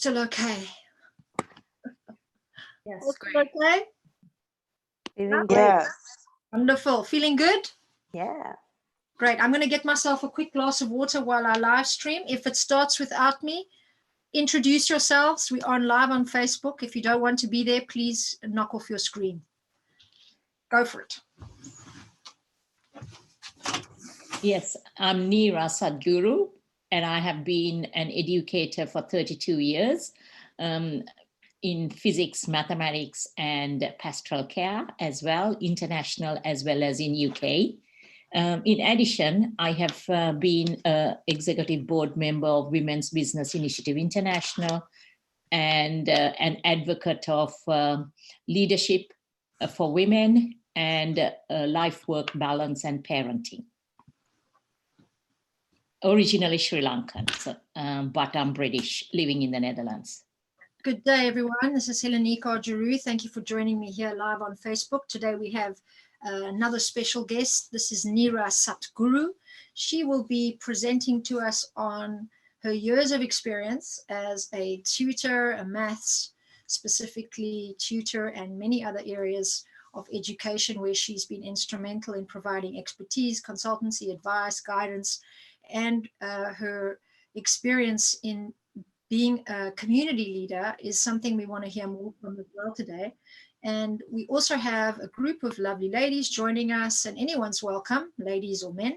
Still okay? Yes, All great. still okay? Feeling great. Yes. Wonderful. Feeling good? Yeah. Great. I'm going to get myself a quick glass of water while I live stream. If it starts without me, introduce yourselves. We are live on Facebook. If you don't want to be there, please knock off your screen. Go for it. Yes, I'm Neera Sadhguru, and I have been an educator for 32 years in physics, mathematics, and pastoral care as well, international as well as in UK. In addition, I have been an executive board member of Women's Business Initiative International and an advocate of leadership for women and life-work balance and parenting. Originally Sri Lankan, so, but I'm British, living in the Netherlands. Good day, everyone. This is Heleniq. Thank you for joining me here live on Facebook. Today we have another special guest. This is Neera Sadhguru. She will be presenting to us on her years of experience as a tutor, a maths, specifically tutor, and many other areas of education where she's been instrumental in providing expertise, consultancy, advice, guidance, and her experience in being a community leader is something we want to hear more from as well today. And we also have a group of lovely ladies joining us, and anyone's welcome, ladies or men.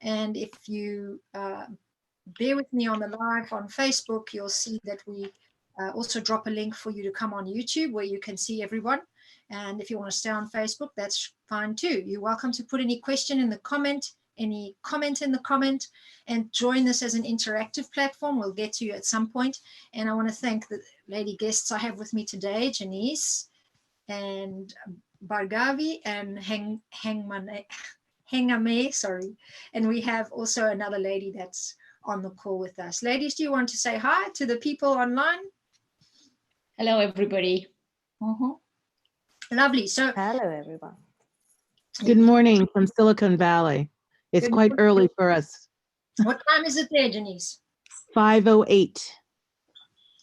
And if you bear with me on the live on Facebook, you'll see that we also drop a link for you to come on YouTube where you can see everyone. And if you want to stay on Facebook, that's fine too. You're welcome to put any question in the comment, any comment in the comment, and join this as an interactive platform. We'll get to you at some point. And I want to thank the lady guests I have with me today, Janice and Bhargavi and Hengame, sorry. And we have also another lady that's on the call with us. Ladies, do you want to say hi to the people online? Hello, everybody. Lovely. So, hello, everyone. Good morning from Silicon Valley. It's Good quite morning. early for us. What time is it there, Janice? 5:08.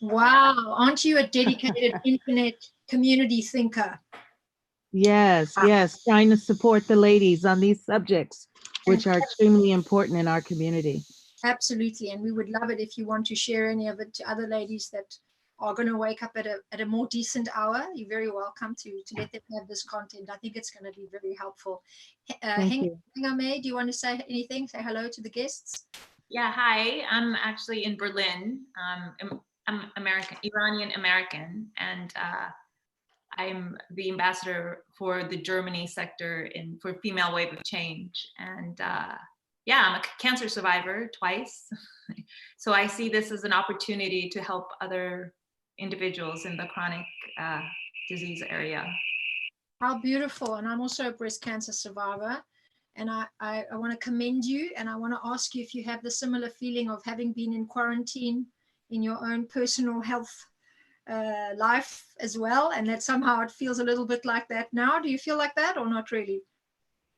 Wow. Aren't you a dedicated internet community thinker? Yes, yes. Trying to support the ladies on these subjects, which are extremely important in our community. Absolutely. And we would love it if you want to share any of it to other ladies that are going to wake up at a more decent hour. You're very welcome to let them have this content. I think it's going to be very helpful. Hengame, do you want to say anything? Say hello to the guests. Yeah, hi. I'm actually in Berlin. I'm American, Iranian American, and I'm the ambassador for the Germany sector for Female Wave of Change. And yeah, I'm a cancer survivor twice. So I see this as an opportunity to help other individuals in the chronic disease area. How beautiful. And I'm also a breast cancer survivor. And I want to commend you, and I want to ask you if you have the similar feeling of having been in quarantine in your own personal health life as well, and that somehow it feels a little bit like that now. Do you feel like that or not really?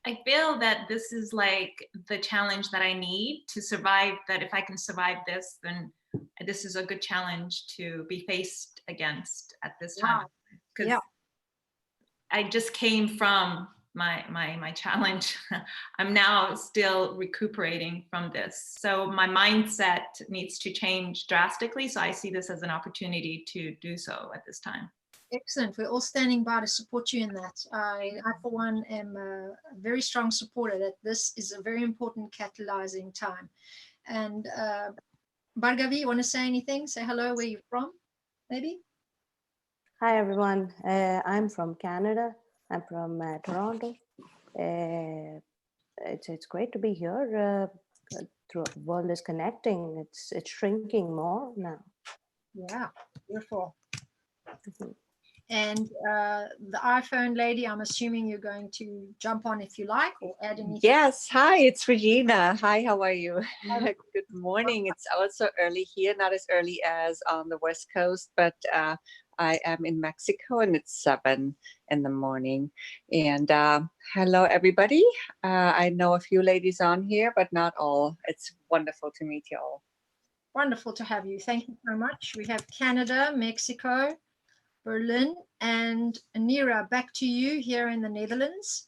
I feel that this is like the challenge that I need to survive, that if I can survive this, then this is a good challenge to be faced against at this time. Because I just came from my challenge. I'm now still recuperating from this. So my mindset needs to change drastically. So I see this as an opportunity to do so at this time. Excellent. We're all standing by to support you in that. I for one, am a very strong supporter that this is a very important catalyzing time. And Bhargavi, you want to say anything? Say hello, where you're from, maybe? Hi, everyone. I'm from Canada. I'm from Toronto. It's great to be here. The world is connecting. It's shrinking more now. Yeah, beautiful. And the iPhone lady, I'm assuming you're going to jump on if you like or add anything. Yes, hi, it's Regina. Hi, how are you? Good morning. It's also early here, not as early as on the West Coast, but I am in Mexico and it's 7 in the morning. And hello, everybody. I know a few ladies on here, but not all. It's wonderful to meet you all. Wonderful to have you. Thank you so much. We have Canada, Mexico, Berlin, and Nira, back to you here in the Netherlands.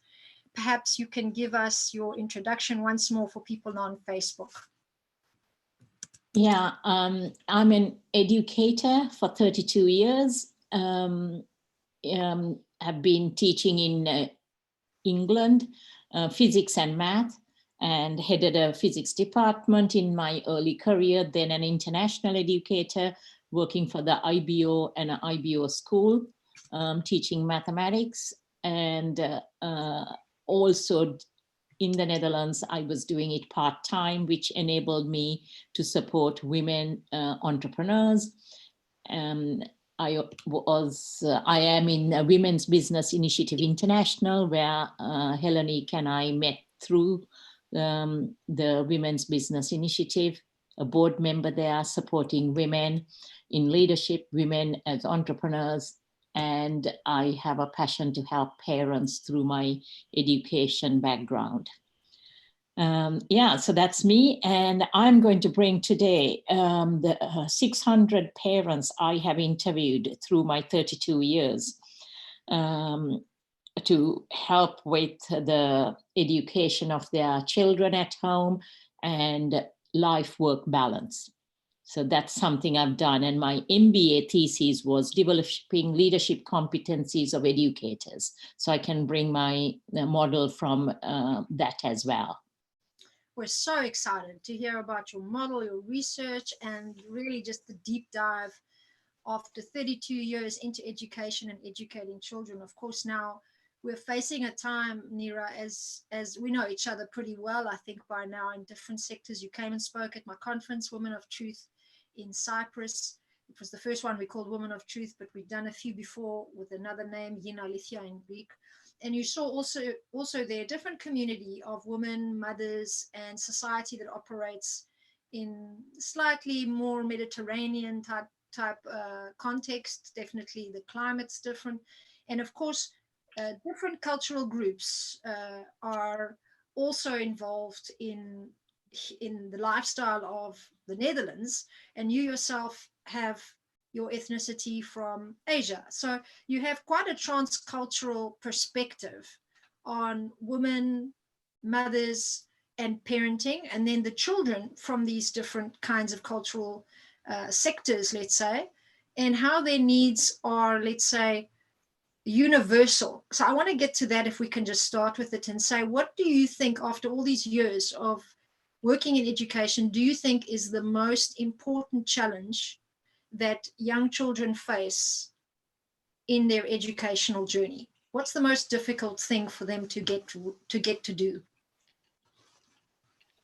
Perhaps you can give us your introduction once more for people on Facebook. Yeah, I'm an educator for 32 years. Have been teaching in England, physics and math, and headed a physics department in my early career, then an international educator working for the IBO and an IBO school, teaching mathematics, and also in the Netherlands, I was doing it part-time, which enabled me to support women entrepreneurs. I am in a Women's Business Initiative International, where Heleniq and I met through the Women's Business Initiative, a board member there supporting women in leadership, women as entrepreneurs. And I have a passion to help parents through my education background. Yeah, so that's me. And I'm going to bring today the 600 parents I have interviewed through my 32 years to help with the education of their children at home and life-work balance. So that's something I've done. And my MBA thesis was developing leadership competencies of educators. So I can bring my model from that as well. We're so excited to hear about your model, your research, and really just the deep dive after 32 years into education and educating children. Of course, now we're facing a time, Nira, as we know each other pretty well, I think by now in different sectors. You came and spoke at my conference, Women of Truth, in Cyprus. It was the first one we called Women of Truth, but we've done a few before with another name, Yina Lithia in Greek. And you saw also there a different community of women, mothers, and society that operates in slightly more Mediterranean type context. Definitely the climate's different. And of course, different cultural groups are also involved in the lifestyle of the Netherlands, and you yourself have your ethnicity from Asia. So you have quite a transcultural perspective on women, mothers, and parenting, and then the children from these different kinds of cultural sectors, let's say, and how their needs are, let's say, universal. So I want to get to that, if we can just start with it and say, what do you think after all these years of working in education, do you think is the most important challenge that young children face in their educational journey? What's the most difficult thing for them to get to do?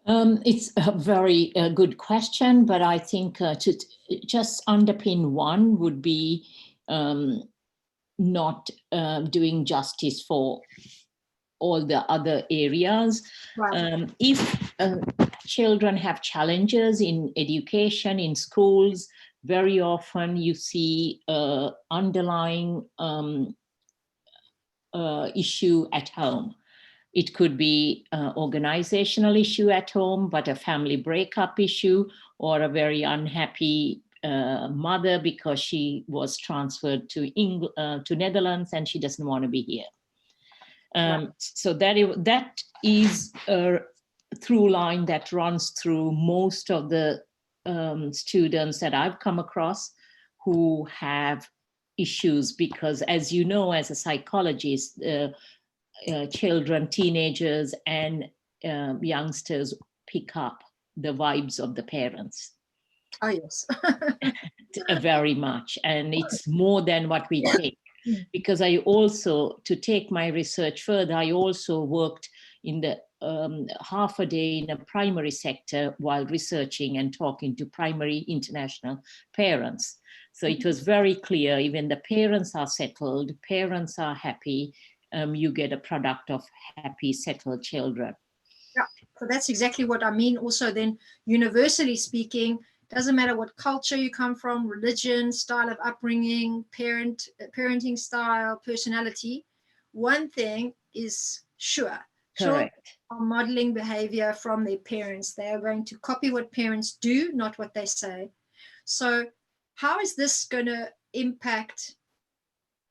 It's a very good question, but I think to just underpin one would be not doing justice for all the other areas. Right. If children have challenges in education, in schools, very often you see underlying issue at home. It could be an organizational issue at home, but a family breakup issue, or a very unhappy mother because she was transferred to Netherlands and she doesn't want to be here. So that is a through line that runs through most of the students that I've come across who have issues, because as you know, as a psychologist, children, teenagers, and youngsters pick up the vibes of the parents. Oh, yes. Very much. And it's more than what we think. Because I also, to take my research further, I also worked in the half a day in a primary sector while researching and talking to primary international parents. So it was very clear, even the parents are settled, parents are happy, you get a product of happy, settled children. Yeah, so that's exactly what I mean. Also then, universally speaking, doesn't matter what culture you come from, religion, style of upbringing, parenting style, personality. One thing is sure, Children Correct. are modeling behavior from their parents. They are going to copy what parents do, not what they say. So how is this going to impact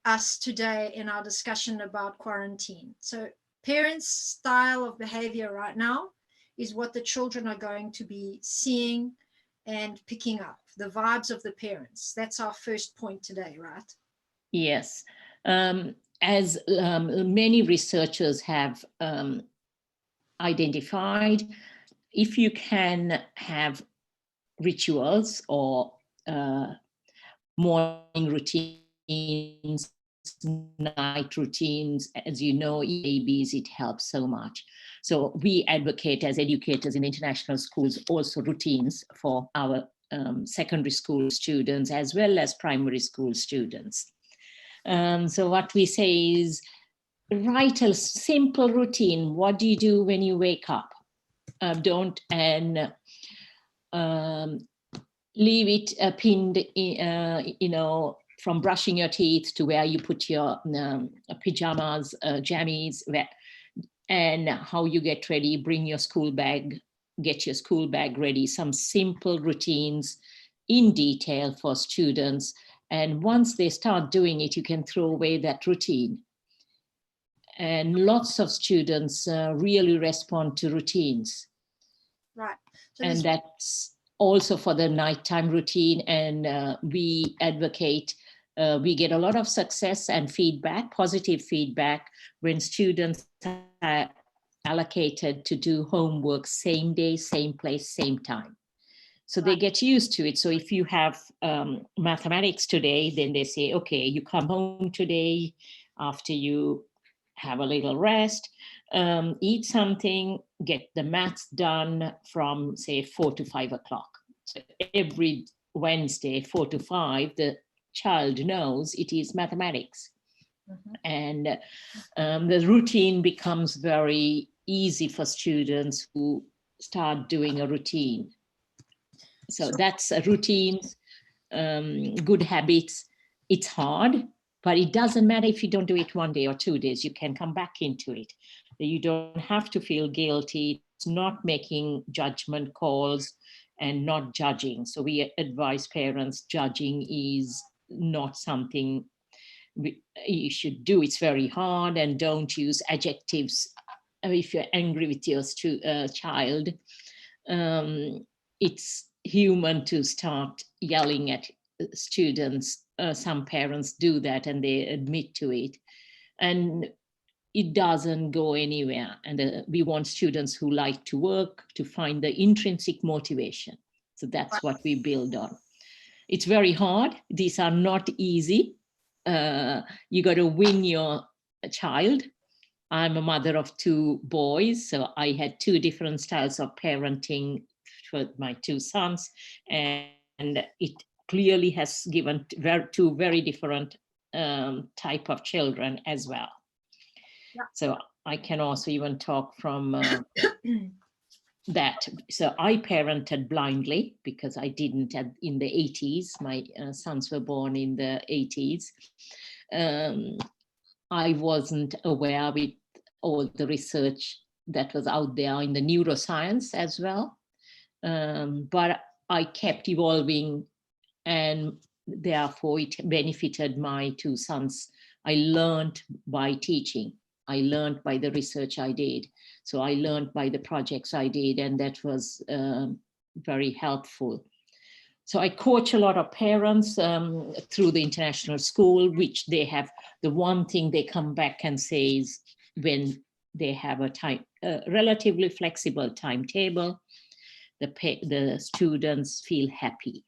us today in our discussion about quarantine? So parents' style of behavior right now is what the children are going to be seeing and picking up, the vibes of the parents. That's our first point today, right? Yes. As many researchers have identified, if you can have rituals or morning routines, night routines, as you know, babies, it helps so much. So we advocate as educators in international schools also routines for our secondary school students as well as primary school students. So what we say is, write a simple routine. What do you do when you wake up? Leave it pinned, from brushing your teeth to where you put your pajamas, jammies, and how you get ready, bring your school bag, get your school bag ready, some simple routines in detail for students. And once they start doing it, you can throw away that routine. And lots of students really respond to routines. Right. So and that's also for the nighttime routine. And we advocate, we get a lot of success and feedback, positive feedback, when students are allocated to do homework same day, same place, same time. So they get used to it. So if you have mathematics today, then they say, okay, you come home today after you have a little rest, eat something, get the maths done from, say, 4 to 5 o'clock. So every Wednesday, 4 to 5, the child knows it is mathematics. And the routine becomes very easy for students who start doing a routine. So that's a routine, good habits. It's hard, but it doesn't matter if you don't do it 1 day or 2 days, you can come back into it. You don't have to feel guilty. It's not making judgment calls and not judging. So we advise parents, judging is not something you should do. It's very hard, and don't use adjectives if you're angry with your child. It's human to start yelling at students. Some parents do that and they admit to it, and it doesn't go anywhere. And we want students who like to work to find the intrinsic motivation. So that's what we build on. It's very hard. These are not easy. You got to win your child. I'm a mother of 2 boys, so I had 2 different styles of parenting for my 2 sons, and it clearly has given 2 very different type of children as well. Yeah. So I can also even talk from that. So I parented blindly because I didn't in the 80s. My sons were born in the 80s. I wasn't aware with all the research that was out there in the neuroscience as well. But I kept evolving, and therefore it benefited my 2 sons. I learned by teaching. I learned by the research I did. So I learned by the projects I did, and that was very helpful. So I coach a lot of parents through the international school, which they have, the one thing they come back and say is when they have a relatively flexible timetable, the students feel happy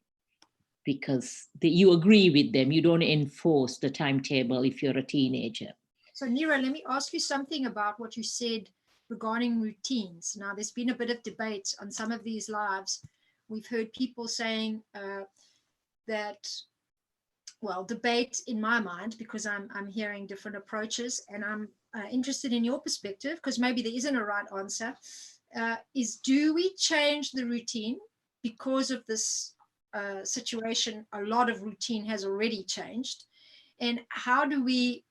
because you agree with them. You don't enforce the timetable if you're a teenager. So Neera, let me ask you something about what you said regarding routines. Now, there's been a bit of debate on some of these lives. We've heard people saying that, well, debate in my mind, because I'm hearing different approaches, and I'm interested in your perspective, because maybe there isn't a right answer, is do we change the routine because of this situation? A lot of routine has already changed. And how do we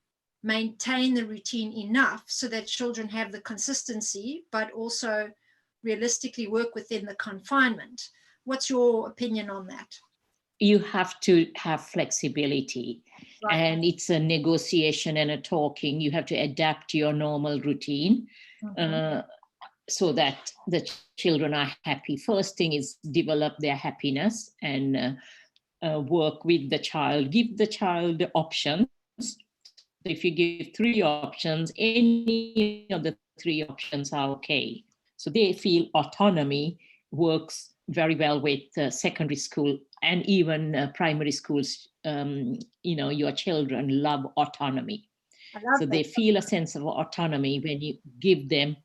maintain the routine enough so that children have the consistency, but also realistically work within the confinement. What's your opinion on that? You have to have flexibility, Right. and it's a negotiation and a talking. You have to adapt your normal routine so that the children are happy. First thing is develop their happiness and work with the child, give the child the options. If you give 3 options, any of the 3 options are okay. So they feel autonomy works very well with secondary school and even primary schools. Your children love autonomy. So they feel a sense of autonomy when you give them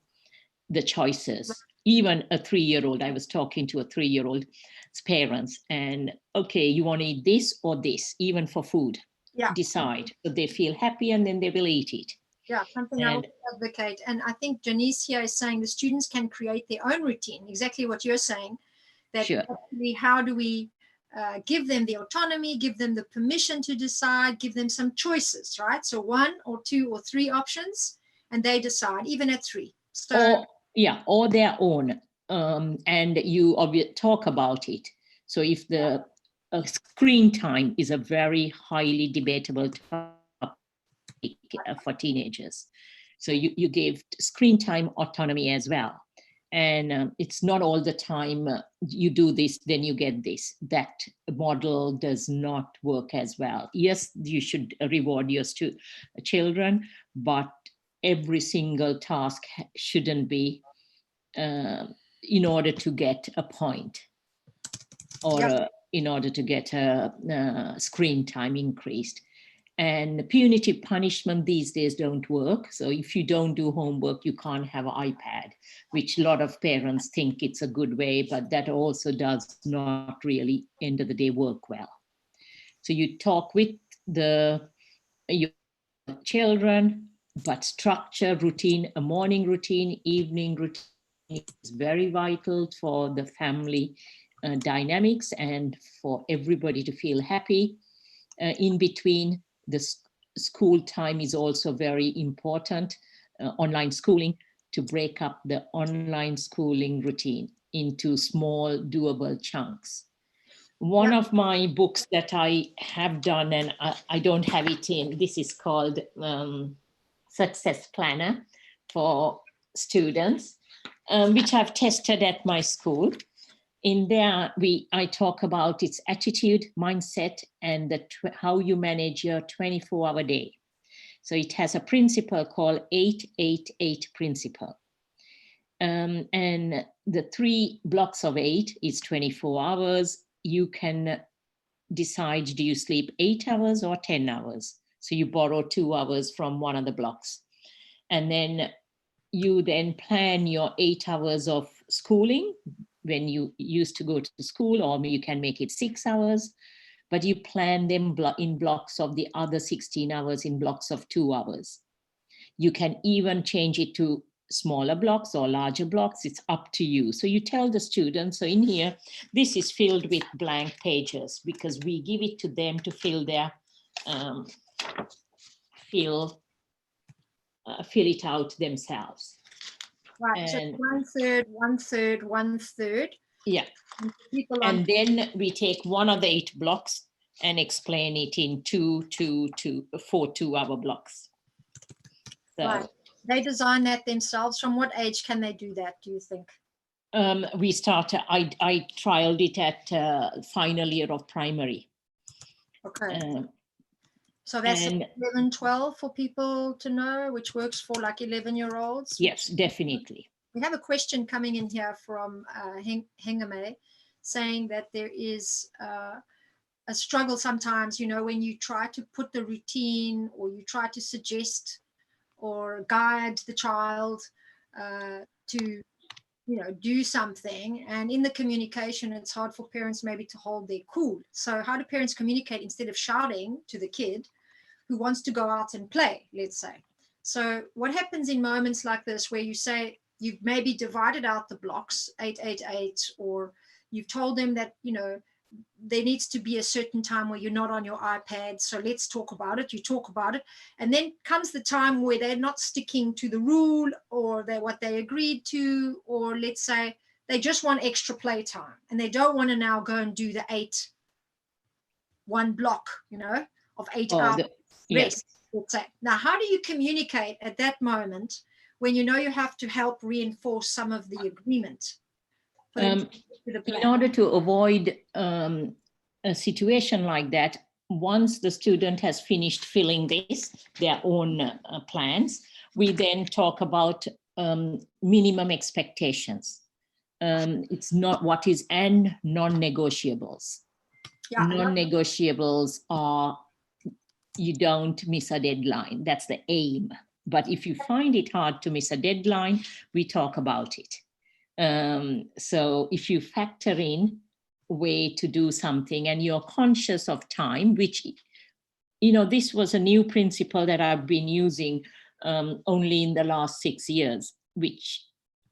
the choices. Even a 3-year-old, I was talking to a 3-year-old's parents, and okay, you want to eat this or this, even for food. Yeah. Decide. So they feel happy and then they will eat it. Yeah, something I would advocate. And I think Janice here is saying the students can create their own routine, exactly what you're saying. That Sure. actually, how do we give them the autonomy, give them the permission to decide, give them some choices, right? So 1 or 2 or 3 options, and they decide, even at 3. So or their own. And you talk about it. So if the screen time is a very highly debatable topic for teenagers. So you give screen time autonomy as well. And it's not all the time you do this, then you get this. That model does not work as well. Yes, you should reward your children, but every single task shouldn't be in order to get a point or in order to get a screen time increased. And punitive punishment these days don't work. So if you don't do homework, you can't have an iPad, which a lot of parents think it's a good way, but that also does not really, end of the day, work well. So you talk with your children, but structure, routine, a morning routine, evening routine is very vital for the family dynamics and for everybody to feel happy. In between, the school time is also very important, online schooling, to break up the online schooling routine into small, doable chunks. One of my books that I have done, and I don't have it in, this is called Success Planner for Students, which I've tested at my school. In there, I talk about its attitude, mindset, and how you manage your 24-hour day. So it has a principle called 8-8-8 principle. And the 3 blocks of 8 is 24 hours. You can decide, do you sleep 8 hours or 10 hours? So you borrow 2 hours from one of the blocks. And then you then plan your 8 hours of schooling when you used to go to school, or you can make it 6 hours, but you plan them in blocks of the other 16 hours in blocks of 2 hours. You can even change it to smaller blocks or larger blocks. It's up to you. So you tell the students, so in here, this is filled with blank pages because we give it to them to fill their, fill it out themselves. Right, so 1/3, 1/3, 1/3. Yeah. And then we take one of the 8 blocks and explain it in 4 2-hour blocks. So, right. They design that themselves. From what age can they do that, do you think? We started, I trialed it at final year of primary. Okay. So that's 11, 12 for people to know, which works for like 11-year-olds? Yes, definitely. We have a question coming in here from Hengame saying that there is a struggle sometimes, when you try to put the routine or you try to suggest or guide the child to, do something. And in the communication, it's hard for parents maybe to hold their cool. So how do parents communicate instead of shouting to the kid who wants to go out and play, let's say? So what happens in moments like this where you say, you've maybe divided out the blocks, 8-8-8, or you've told them that, there needs to be a certain time where you're not on your iPad. So let's talk about it. You talk about it. And then comes the time where they're not sticking to the rule or what they agreed to, or let's say they just want extra playtime and they don't want to now go and do the one block, of 8 hours rest. Let's say. Now, how do you communicate at that moment when you have to help reinforce some of the agreement? In order to avoid a situation like that, once the student has finished filling their own plans, we then talk about minimum expectations. It's not what is and non-negotiables. Yeah, non-negotiables are you don't miss a deadline. That's the aim. But if you find it hard to miss a deadline, we talk about it. So if you factor in a way to do something and you're conscious of time, which, this was a new principle that I've been using only in the last 6 years, which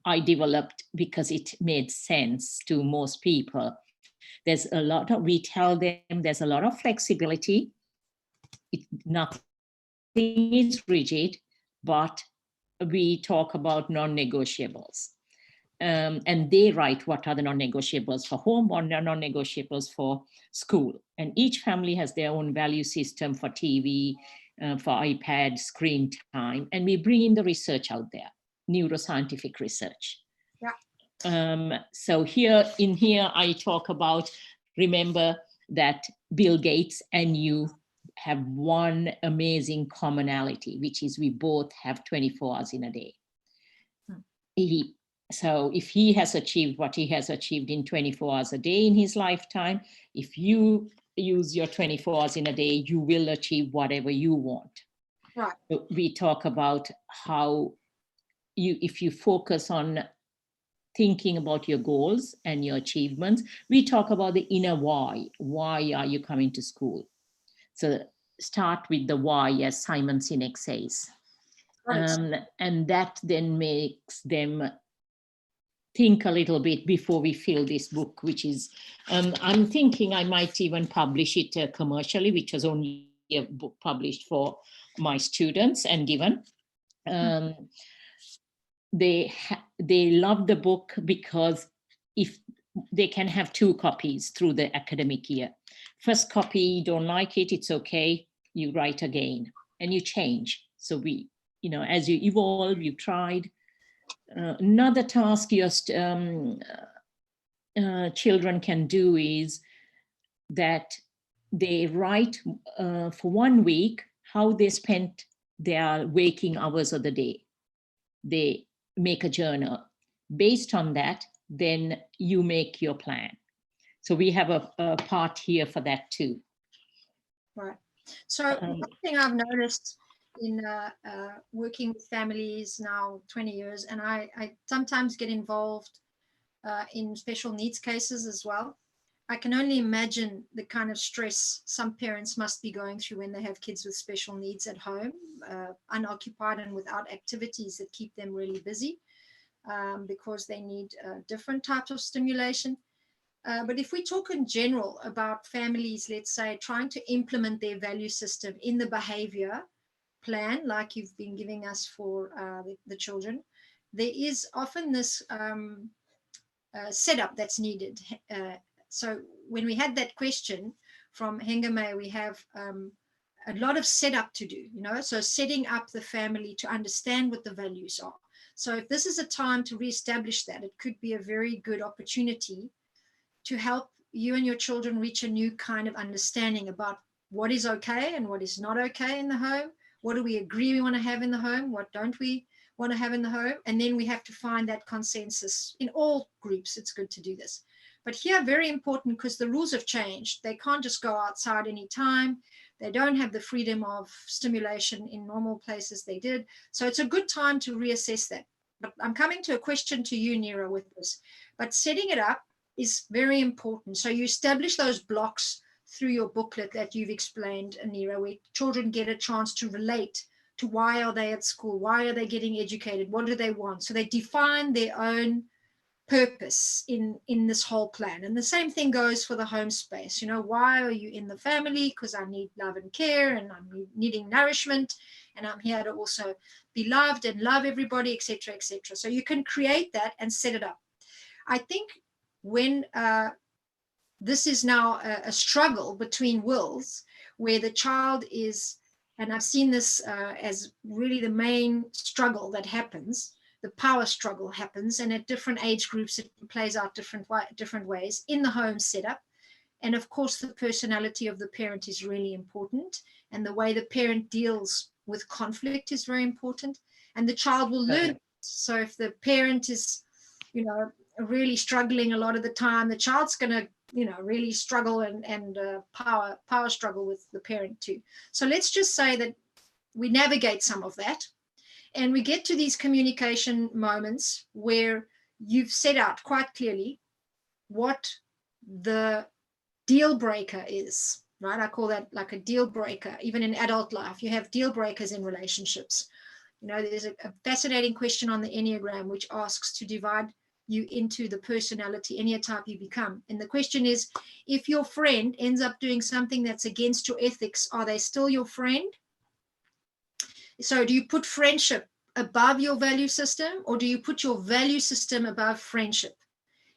I developed because it made sense to most people. We tell them there's a lot of flexibility. Nothing is rigid, but we talk about non-negotiables. And they write what are the non-negotiables for home or non-negotiables for school. And each family has their own value system for TV, for iPad, screen time. And we bring in the research out there, neuroscientific research. Yeah. So here I talk about, remember that Bill Gates and you have one amazing commonality, which is we both have 24 hours in a day. So if he has achieved what he has achieved in 24 hours a day in his lifetime, if you use your 24 hours in a day, you will achieve whatever you want. Right. So we talk about how if you focus on thinking about your goals and your achievements, we talk about the inner why. Why are you coming to school? So start with the why, as Simon Sinek says. Right. And that then makes them think a little bit before we fill this book, which is, I'm thinking I might even publish it commercially, which was only a book published for my students and given. They love the book because if they can have 2 copies through the academic year. First copy, you don't like it, it's okay, you write again and you change. So we, as you evolve, you tried. Another task your children can do is that they write for 1 week how they spent their waking hours of the day. They make a journal. Based on that, then you make your plan. So we have a part here for that too. Right. So one thing I've noticed in working with families now 20 years, and I sometimes get involved in special needs cases as well. I can only imagine the kind of stress some parents must be going through when they have kids with special needs at home, unoccupied and without activities that keep them really busy, because they need different types of stimulation. But if we talk in general about families, let's say, trying to implement their value system in the behavior plan, like you've been giving us for the children, there is often this setup that's needed. So when we had that question from Hengame, we have a lot of setup to do, so setting up the family to understand what the values are. So if this is a time to reestablish that, it could be a very good opportunity to help you and your children reach a new kind of understanding about what is okay and what is not okay in the home. What do we agree we want to have in the home? What don't we want to have in the home? And then we have to find that consensus in all groups. It's good to do this. But here, very important, because the rules have changed. They can't just go outside anytime. They don't have the freedom of stimulation in normal places they did. So it's a good time to reassess that. But I'm coming to a question to you, Neera, with this. But setting it up is very important. So you establish those blocks through your booklet that you've explained, Neera, where children get a chance to relate to why are they at school? Why are they getting educated? What do they want? So they define their own purpose in this whole plan. And the same thing goes for the home space. You know, why are you in the family? Because I need love and care, and I'm needing nourishment, and I'm here to also be loved and love everybody, etc., etc. So you can create that and set it up. I think when this is now a struggle between wills, where the child is, and I've seen this as really the main struggle that happens, the power struggle happens, and at different age groups it plays out different ways in the home setup. And of course the personality of the parent is really important, and the way the parent deals with conflict is very important, and the child will learn. So if the parent is, you know, really struggling a lot of the time, the child's going to, you know, really struggle and power struggle with the parent too. So let's just say that we navigate some of that, and we get to these communication moments where you've set out quite clearly what the deal breaker is, right? I call that like a deal breaker. Even in adult life, you have deal breakers in relationships. You know, there's a fascinating question on the Enneagram which asks to divide you into the personality, any type you become. And the question is, if your friend ends up doing something that's against your ethics, are they still your friend? So do you put friendship above your value system, or do you put your value system above friendship?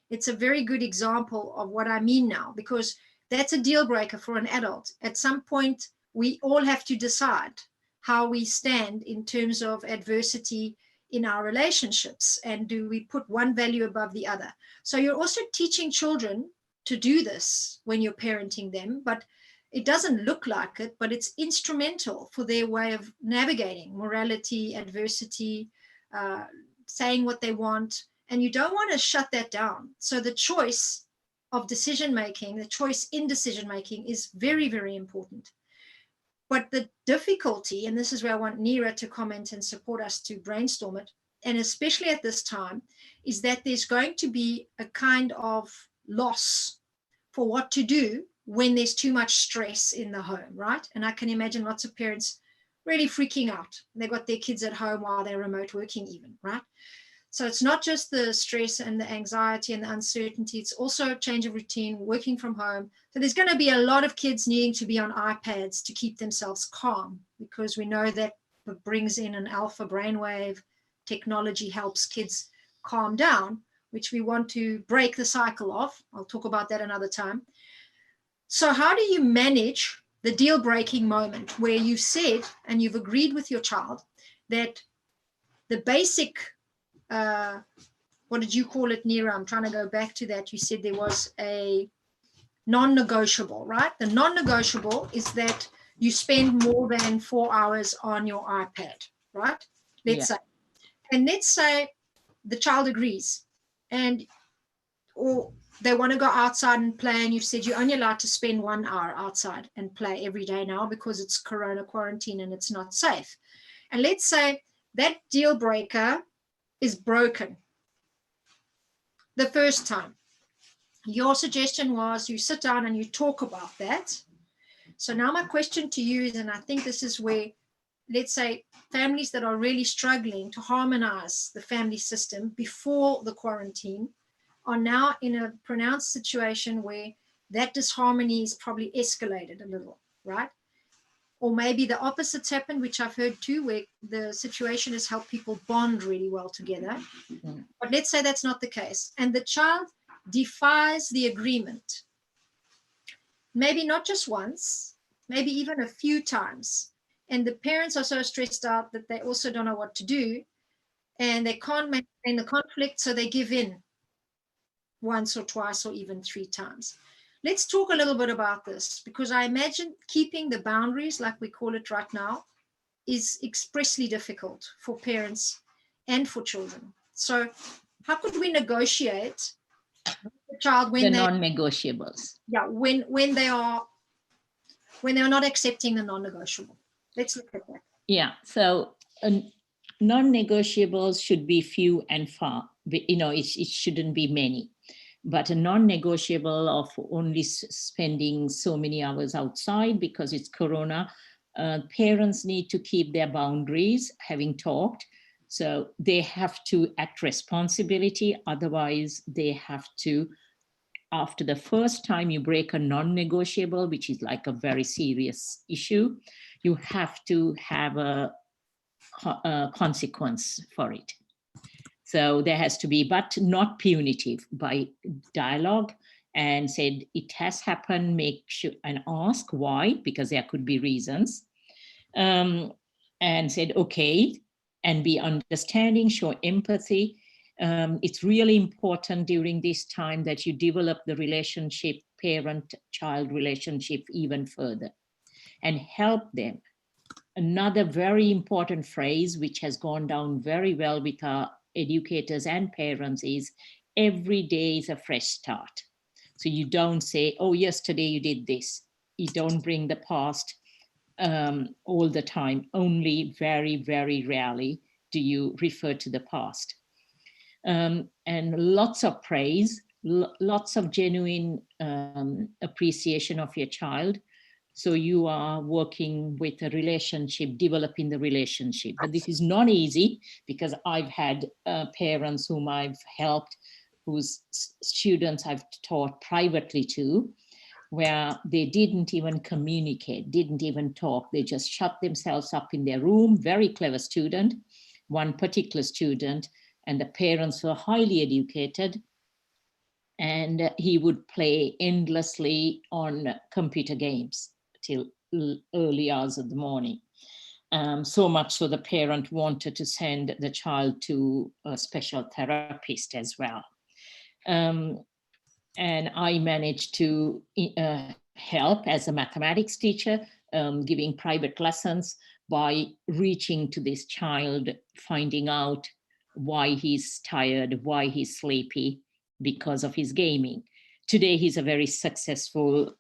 It's a very good example of what I mean now, because that's a deal breaker for an adult. At some point, we all have to decide how we stand in terms of adversity in our relationships, and do we put one value above the other? So you're also teaching children to do this when you're parenting them, but it doesn't look like it, but it's instrumental for their way of navigating morality, adversity, saying what they want, and you don't want to shut that down. So the choice of decision-making, the choice in decision-making is very, very important. But the difficulty, and this is where I want Nira to comment and support us to brainstorm it, and especially at this time, is that there's going to be a kind of loss for what to do when there's too much stress in the home, right? And I can imagine lots of parents really freaking out. They've got their kids at home while they're remote working even, right? So it's not just the stress and the anxiety and the uncertainty, it's also a change of routine, working from home. So there's going to be a lot of kids needing to be on iPads to keep themselves calm, because we know that brings in an alpha brainwave. Technology helps kids calm down, which we want to break the cycle of. I'll talk about that another time. So how do you manage the deal-breaking moment where you've said and you've agreed with your child that the basic, what did you call it, Nira? I'm trying to go back to that. You said there was a non-negotiable, right? The non-negotiable is that you spend more than 4 hours on your iPad, right? Let's say. And let's say the child agrees, and or they want to go outside and play, and you've said you're only allowed to spend 1 hour outside and play every day now because it's corona quarantine and it's not safe. And let's say that deal breaker is broken the first time. Your suggestion was you sit down and you talk about that. So now my question to you is, and I think this is where, let's say, families that are really struggling to harmonize the family system before the quarantine are now in a pronounced situation where that disharmony is probably escalated a little, right? Or maybe the opposites happen, which I've heard too, where the situation has helped people bond really well together. But let's say that's not the case. And the child defies the agreement. Maybe not just once, maybe even a few times. And the parents are so stressed out that they also don't know what to do, and they can't maintain the conflict, so they give in once or twice or even 3 times. Let's talk a little bit about this, because I imagine keeping the boundaries, like we call it right now, is expressly difficult for parents and for children. So how could we negotiate with the child when the non-negotiables? Yeah, when they are not accepting the non-negotiable. Let's look at that. Yeah, so non-negotiables should be few and far. You know, it shouldn't be many. But a non-negotiable of only spending so many hours outside because it's corona, parents need to keep their boundaries, having talked. So they have to act responsibility, otherwise they have to, after the first time you break a non-negotiable, which is like a very serious issue, you have to have a consequence for it. So there has to be, but not punitive, by dialogue, and said it has happened, make sure and ask why, because there could be reasons, and said okay, and be understanding, show empathy. It's really important during this time that you develop the relationship, parent-child relationship, even further, and help them. Another very important phrase, which has gone down very well with our educators and parents, is every day is a fresh start. So you don't say, oh, yesterday you did this. You don't bring the past all the time. Only very, very rarely do you refer to the past. And lots of praise, lots of genuine appreciation of your child. So you are working with a relationship, developing the relationship. But this is not easy, because I've had parents whom I've helped, whose students I've taught privately to, where they didn't even communicate, didn't even talk. They just shut themselves up in their room. Very clever student, one particular student, and the parents were highly educated. And he would play endlessly on computer games till early hours of the morning. So much so the parent wanted to send the child to a special therapist as well. And I managed to help as a mathematics teacher, giving private lessons, by reaching to this child, finding out why he's tired, why he's sleepy, because of his gaming. Today, he's a very successful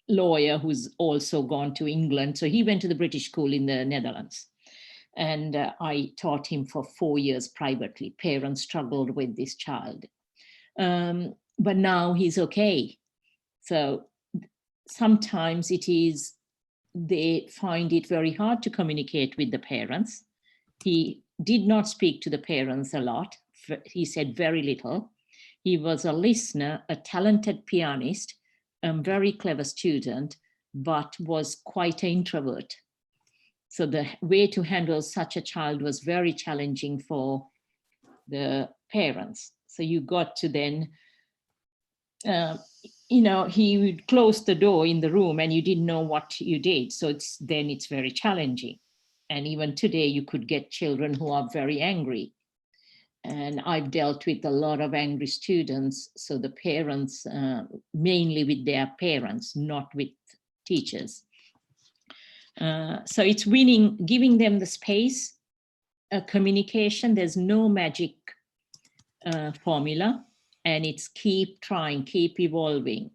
lawyer who's also gone to England. So he went to the British school in the Netherlands. And I taught him for 4 years privately. Parents struggled with this child. But now he's okay. So sometimes they find it very hard to communicate with the parents. He did not speak to the parents a lot. He said very little. He was a listener, a talented pianist, a very clever student, but was quite an introvert. So the way to handle such a child was very challenging for the parents. So you got to then, he would close the door in the room and you didn't know what you did. So it's very challenging. And even today you could get children who are very angry. And I've dealt with a lot of angry students. So the parents, mainly with their parents, not with teachers. So it's giving them the space, communication. There's no magic formula, and it's keep trying, keep evolving,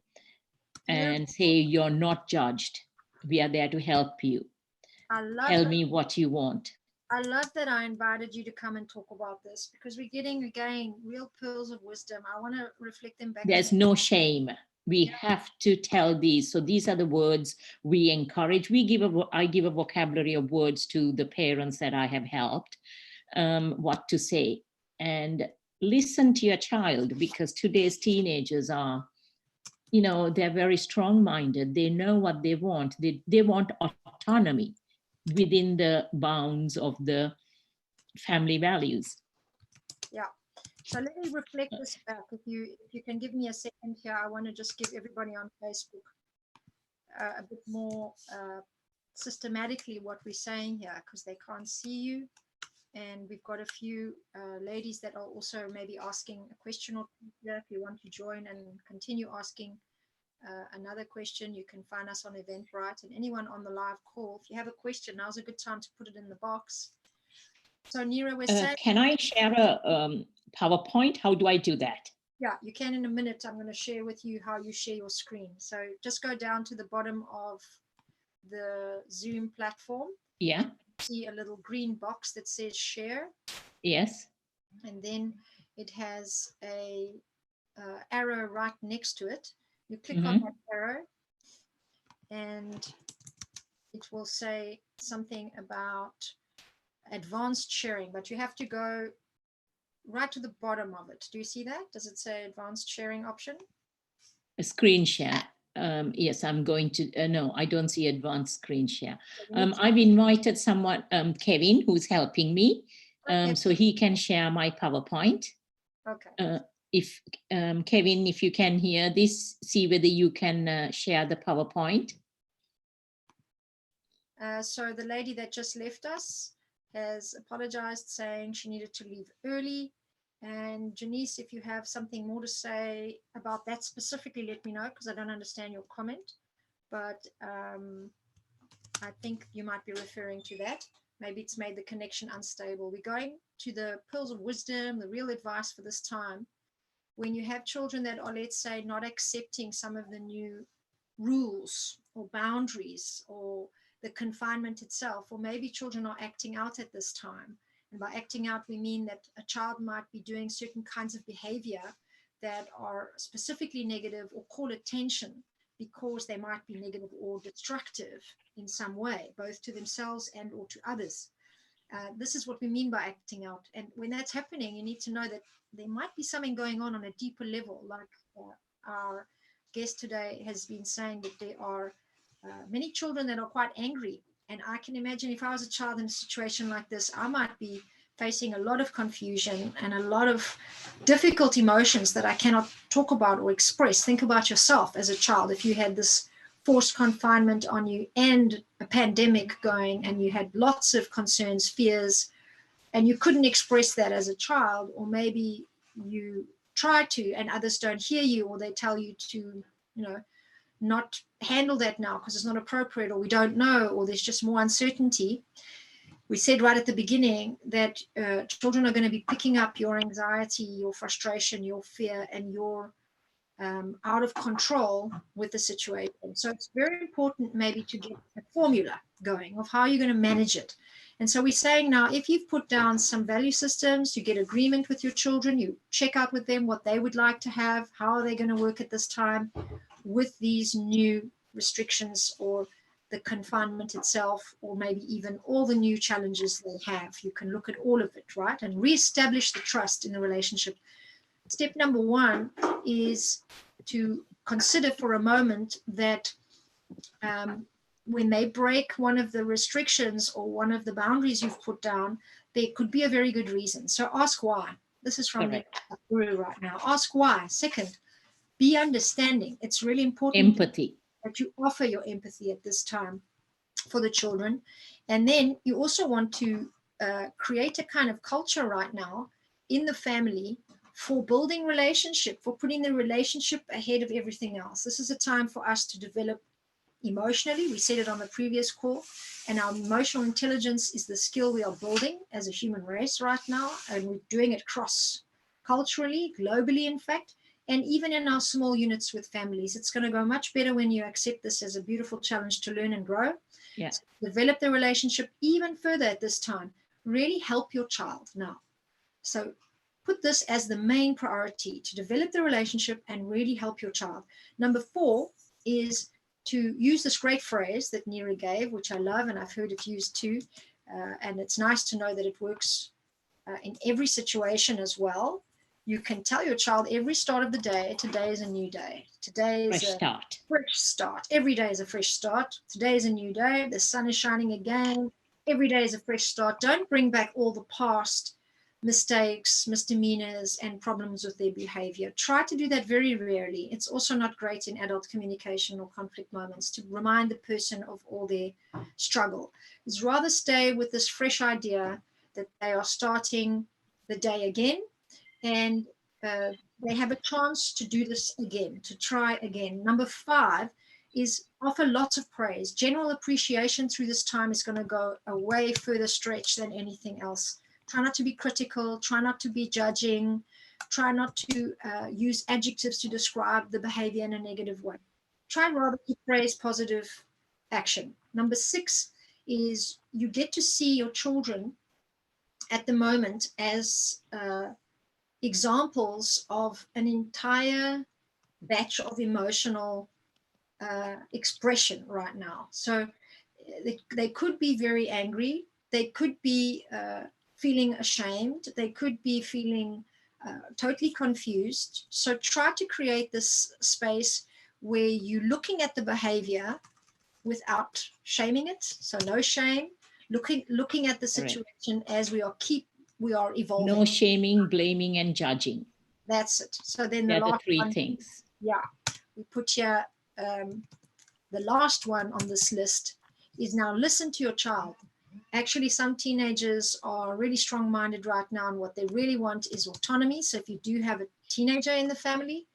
and say you're not judged. We are there to help you. Tell me what you want. I love that I invited you to come and talk about this, because we're getting, again, real pearls of wisdom. I want to reflect them back. There's no shame. We have to tell these. So these are the words we encourage. I give a vocabulary of words to the parents that I have helped, what to say. And listen to your child, because today's teenagers are, they're very strong-minded. They know what they want. They want autonomy within the bounds of the family values. Yeah. So let me reflect this back. If you can give me a second here, I want to just give everybody on Facebook a bit more systematically what we're saying here, because they can't see you. And we've got a few ladies that are also maybe asking a question or two here. If you want to join and continue asking another question, you can find us on Eventbrite. And anyone on the live call, if you have a question, now's a good time to put it in the box. So Neera, we're saying... Can I share a PowerPoint? How do I do that? Yeah, you can in a minute. I'm going to share with you how you share your screen. So just go down to the bottom of the Zoom platform. Yeah. See a little green box that says share. Yes. And then it has a arrow right next to it. You click on that arrow and it will say something about advanced sharing, but you have to go right to the bottom of it. Do you see that? Does it say advanced sharing option? A screen share. Yes, I'm going to, no, I don't see advanced screen share. I've invited someone, Kevin, who's helping me, so he can share my PowerPoint. Okay. If Kevin, if you can hear this, see whether you can share the PowerPoint. So the lady that just left us has apologized, saying she needed to leave early. And Janice, if you have something more to say about that specifically, let me know, because I don't understand your comment. But I think you might be referring to that. Maybe it's made the connection unstable. We're going to the pearls of wisdom, the real advice for this time. When you have children that are, let's say, not accepting some of the new rules or boundaries or the confinement itself, or maybe children are acting out at this time. And by acting out, we mean that a child might be doing certain kinds of behavior that are specifically negative or call attention because they might be negative or destructive in some way, both to themselves and or to others. This is what we mean by acting out. And when that's happening, you need to know that there might be something going on a deeper level, like our guest today has been saying, that there are many children that are quite angry. And I can imagine if I was a child in a situation like this, I might be facing a lot of confusion and a lot of difficult emotions that I cannot talk about or express. Think about yourself as a child. If you had this forced confinement on you and a pandemic going, and you had lots of concerns, fears, and you couldn't express that as a child, or maybe you try to and others don't hear you, or they tell you to, not handle that now because it's not appropriate, or we don't know, or there's just more uncertainty. We said right at the beginning that children are going to be picking up your anxiety, your frustration, your fear, and your out of control with the situation. So it's very important maybe to get a formula going of how you're going to manage it. And so we're saying now, if you've put down some value systems, you get agreement with your children, you check out with them what they would like to have, how are they going to work at this time with these new restrictions or the confinement itself, or maybe even all the new challenges they have. You can look at all of it, right? And reestablish the trust in the relationship. Step number one is to consider for a moment that when they break one of the restrictions or one of the boundaries you've put down, there could be a very good reason. So ask why. This is from the guru right now. Ask why. Second, be understanding. It's really important. Empathy. That you offer your empathy at this time for the children. And then you also want to create a kind of culture right now in the family for building relationship, for putting the relationship ahead of everything else. This is a time for us to develop emotionally. We said it on the previous call, and our emotional intelligence is the skill we are building as a human race right now, and we're doing it cross-culturally, globally, in fact, and even in our small units with families. It's going to go much better when you accept this as a beautiful challenge to learn and grow. Yeah. So develop the relationship even further at this time. Really help your child now. So put this as the main priority, to develop the relationship and really help your child. Number 4 is to use this great phrase that Nira gave, which I love, and I've heard it used too. And it's nice to know that it works in every situation as well. You can tell your child every start of the day, today is a new day. Today is a fresh start. Every day is a fresh start. Today is a new day. The sun is shining again. Every day is a fresh start. Don't bring back all the past mistakes, misdemeanors, and problems with their behavior. Try to do that very rarely. It's also not great in adult communication or conflict moments to remind the person of all their struggle. It's rather stay with this fresh idea that they are starting the day again, and they have a chance to do this again, to try again. Number 5 is offer lots of praise. General appreciation through this time is going to go a way further stretch than anything else. Try not to be critical, try not to be judging, try not to use adjectives to describe the behavior in a negative way. Try rather to praise positive action. Number 6 is you get to see your children at the moment as examples of an entire batch of emotional expression right now. So they could be very angry, they could be feeling ashamed. They could be feeling totally confused. So try to create this space where you're looking at the behavior without shaming it. So no shame, looking at the situation as we are evolving. No shaming, blaming, and judging. That's it. So then They're the last three one, things. yeah, we put here the last one on this list is now listen to your child. Actually, some teenagers are really strong-minded right now, and what they really want is autonomy. So if you do have a teenager in the family,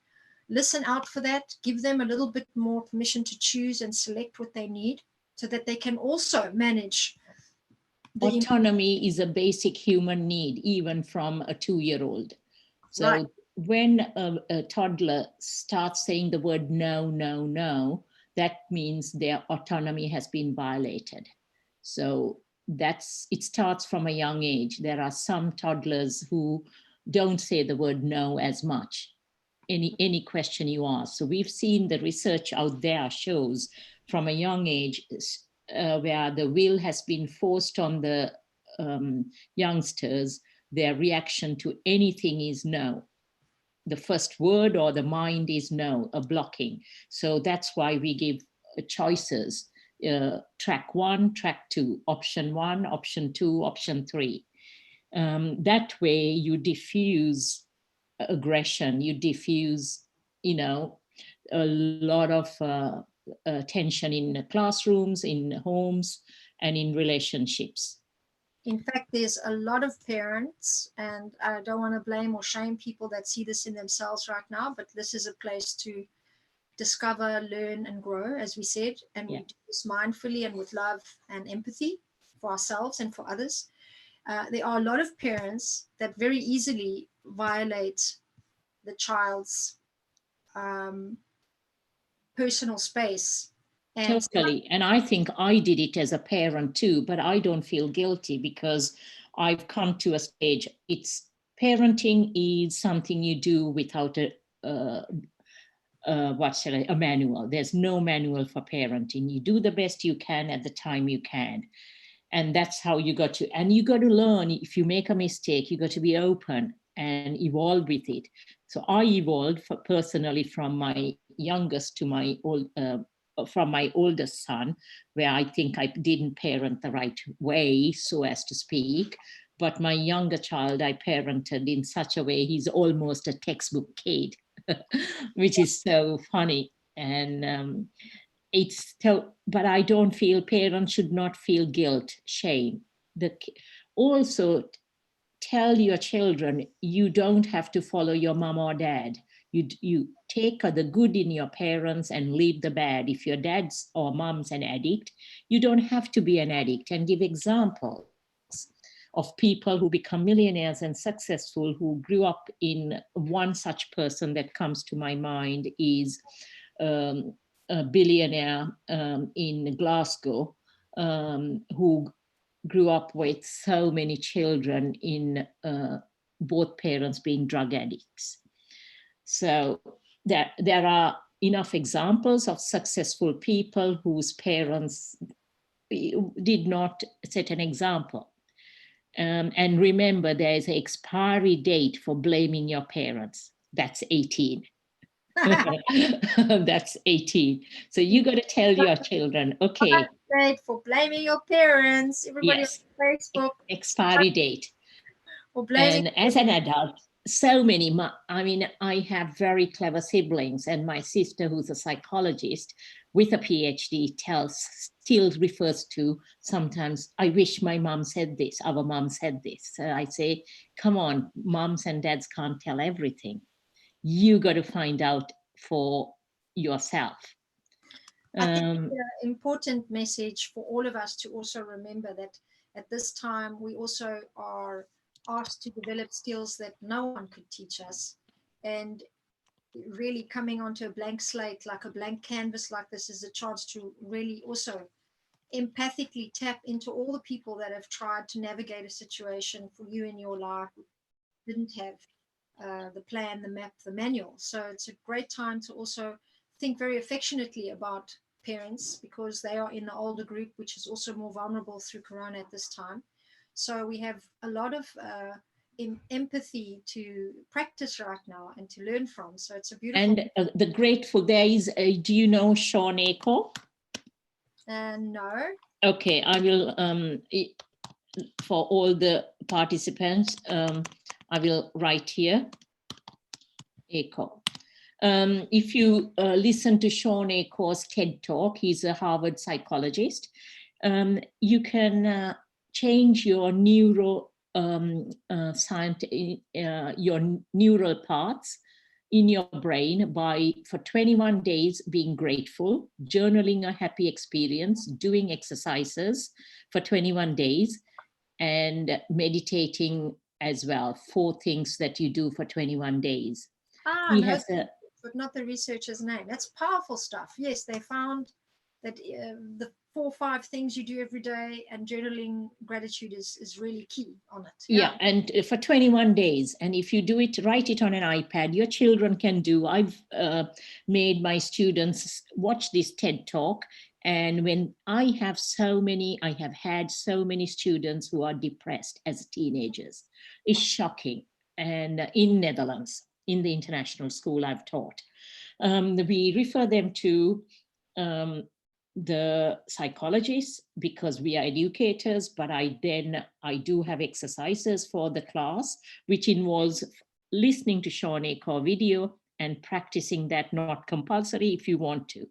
listen out for that. Give them a little bit more permission to choose and select what they need so that they can also manage. Autonomy is a basic human need, even from a 2-year-old. So right. When a toddler starts saying the word no, no, no, that means their autonomy has been violated. So it starts from a young age. There are some toddlers who don't say the word no as much, any question you ask. So we've seen the research out there shows from a young age where the will has been forced on the youngsters, their reaction to anything is no. The first word or the mind is no, a blocking. So that's why we give choices, track 1, track 2, option 1, option 2, option 3. That way you diffuse aggression, you diffuse, a lot of tension in classrooms, in homes, and in relationships. In fact, there's a lot of parents, and I don't want to blame or shame people that see this in themselves right now, but this is a place to discover, learn, and grow, as we said, and we do this mindfully and with love and empathy for ourselves and for others. There are a lot of parents that very easily violate the child's personal space. And totally. And I think I did it as a parent too, but I don't feel guilty because I've come to a stage. Parenting is something you do without a manual. There's no manual for parenting. You do the best you can at the time you can. And that's how you got to learn. If you make a mistake, you got to be open and evolve with it. So I evolved personally from my youngest to my from my oldest son, where I think I didn't parent the right way, so as to speak. But my younger child, I parented in such a way, he's almost a textbook kid, which is so funny. And but I don't feel parents should not feel guilt, shame. Also, tell your children you don't have to follow your mom or dad. You take the good in your parents and leave the bad. If your dad's or mom's an addict, you don't have to be an addict, and give examples of people who become millionaires and successful who grew up in. One such person that comes to my mind is a billionaire in Glasgow who grew up with so many children in both parents being drug addicts. So there are enough examples of successful people whose parents did not set an example. And remember, there is an expiry date for blaming your parents. That's 18. That's 18. So you got to tell your children, okay. Date for blaming your parents. Everybody yes, on Facebook. Expiry date. And as an adult, so many, I have very clever siblings, and my sister, who's a psychologist with a PhD, still refers to sometimes, I wish my mom said this, our mom said this. So I say, come on, moms and dads can't tell everything. You got to find out for yourself. I think it's an important message for all of us to also remember that at this time, we also are asked to develop skills that no one could teach us. And really coming onto a blank slate, like a blank canvas like this, is a chance to really also empathically tap into all the people that have tried to navigate a situation for you in your life, didn't have the plan, the map, the manual. So it's a great time to also think very affectionately about parents because they are in the older group, which is also more vulnerable through Corona at this time. So we have a lot of empathy to practice right now and to learn from. So it's a beautiful. And the grateful, there is, do you know Heleniq? No. Okay, I will, for all the participants, I will write here, Echo. If you listen to Heleniq's TED Talk, he's a Harvard psychologist, you can change your neural paths in your brain by, for 21 days, being grateful, journaling a happy experience, doing exercises for 21 days, and meditating as well. 4 things that you do for 21 days. He has but not the researcher's name. That's powerful stuff. Yes, they found that the 4 or 5 things you do every day, and journaling gratitude is really key on it. Yeah, and for 21 days. And if you do it, write it on an iPad, your children can do. I've made my students watch this TED Talk. And when I have had so many students who are depressed as teenagers. It's shocking. And in Netherlands, in the international school I've taught, we refer them to the psychologists because we are educators, but I do have exercises for the class, which involves listening to Heleniq video and practicing that, not compulsory if you want to.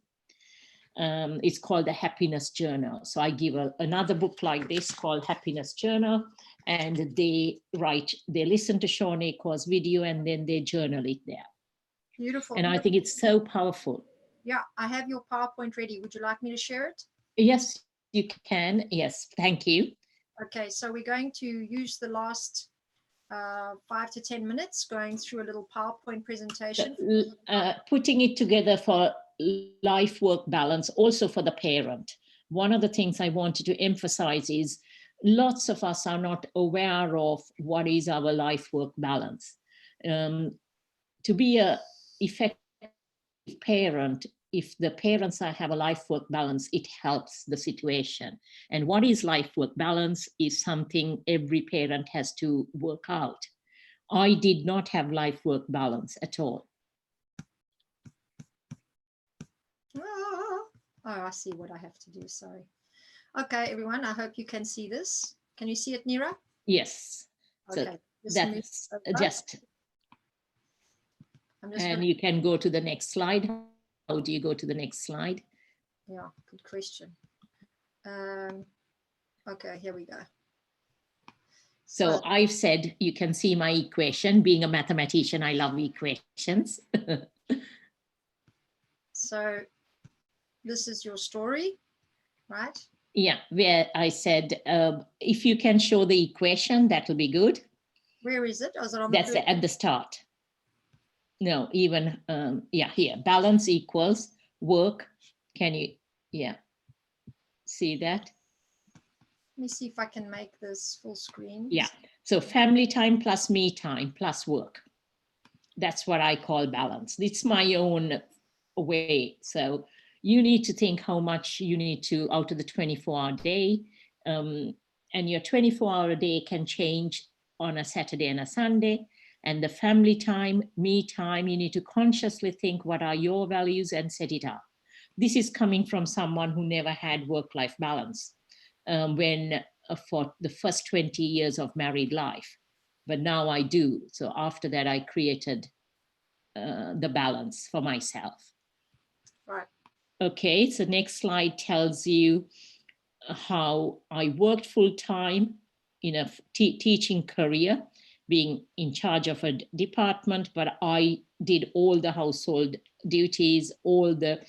It's called the Happiness Journal. So I give another book like this called Happiness Journal, and they listen to Heleniq's video and then they journal it there. Beautiful. And I think it's so powerful. Yeah, I have your PowerPoint ready. Would you like me to share it? Yes, you can. Yes, thank you. Okay, so we're going to use the last 5 to 10 minutes going through a little PowerPoint presentation. Putting it together for life-work balance, also for the parent. One of the things I wanted to emphasize is lots of us are not aware of what is our life-work balance. To be an effective parent, if the parents have a life-work balance, it helps the situation. And what is life-work balance is something every parent has to work out. I did not have life-work balance at all. Oh, I see what I have to do, sorry. Okay, everyone, I hope you can see this. Can you see it, Nira? Yes. Okay. So that's just, and you can go to the next slide. How do you go to the next slide? Yeah, good question. Okay, here we go. So I've said, you can see my equation. Being a mathematician, I love equations. So this is your story, right? Yeah, where I said, if you can show the equation, that will be good. Where is it? Is it on That's at the start. No, even, yeah, here, balance equals work. Can you, yeah, see that? Let me see if I can make this full screen. Yeah, so family time plus me time plus work. That's what I call balance. It's my own way. So you need to think how much you need to out of the 24-hour day. And your 24-hour day can change on a Saturday and a Sunday. And the family time, me time, you need to consciously think what are your values and set it up. This is coming from someone who never had work-life balance for the first 20 years of married life. But now I do. So after that, I created the balance for myself. Right. Okay, so next slide tells you how I worked full-time in a teaching career, being in charge of a department, but I did all the household duties, all the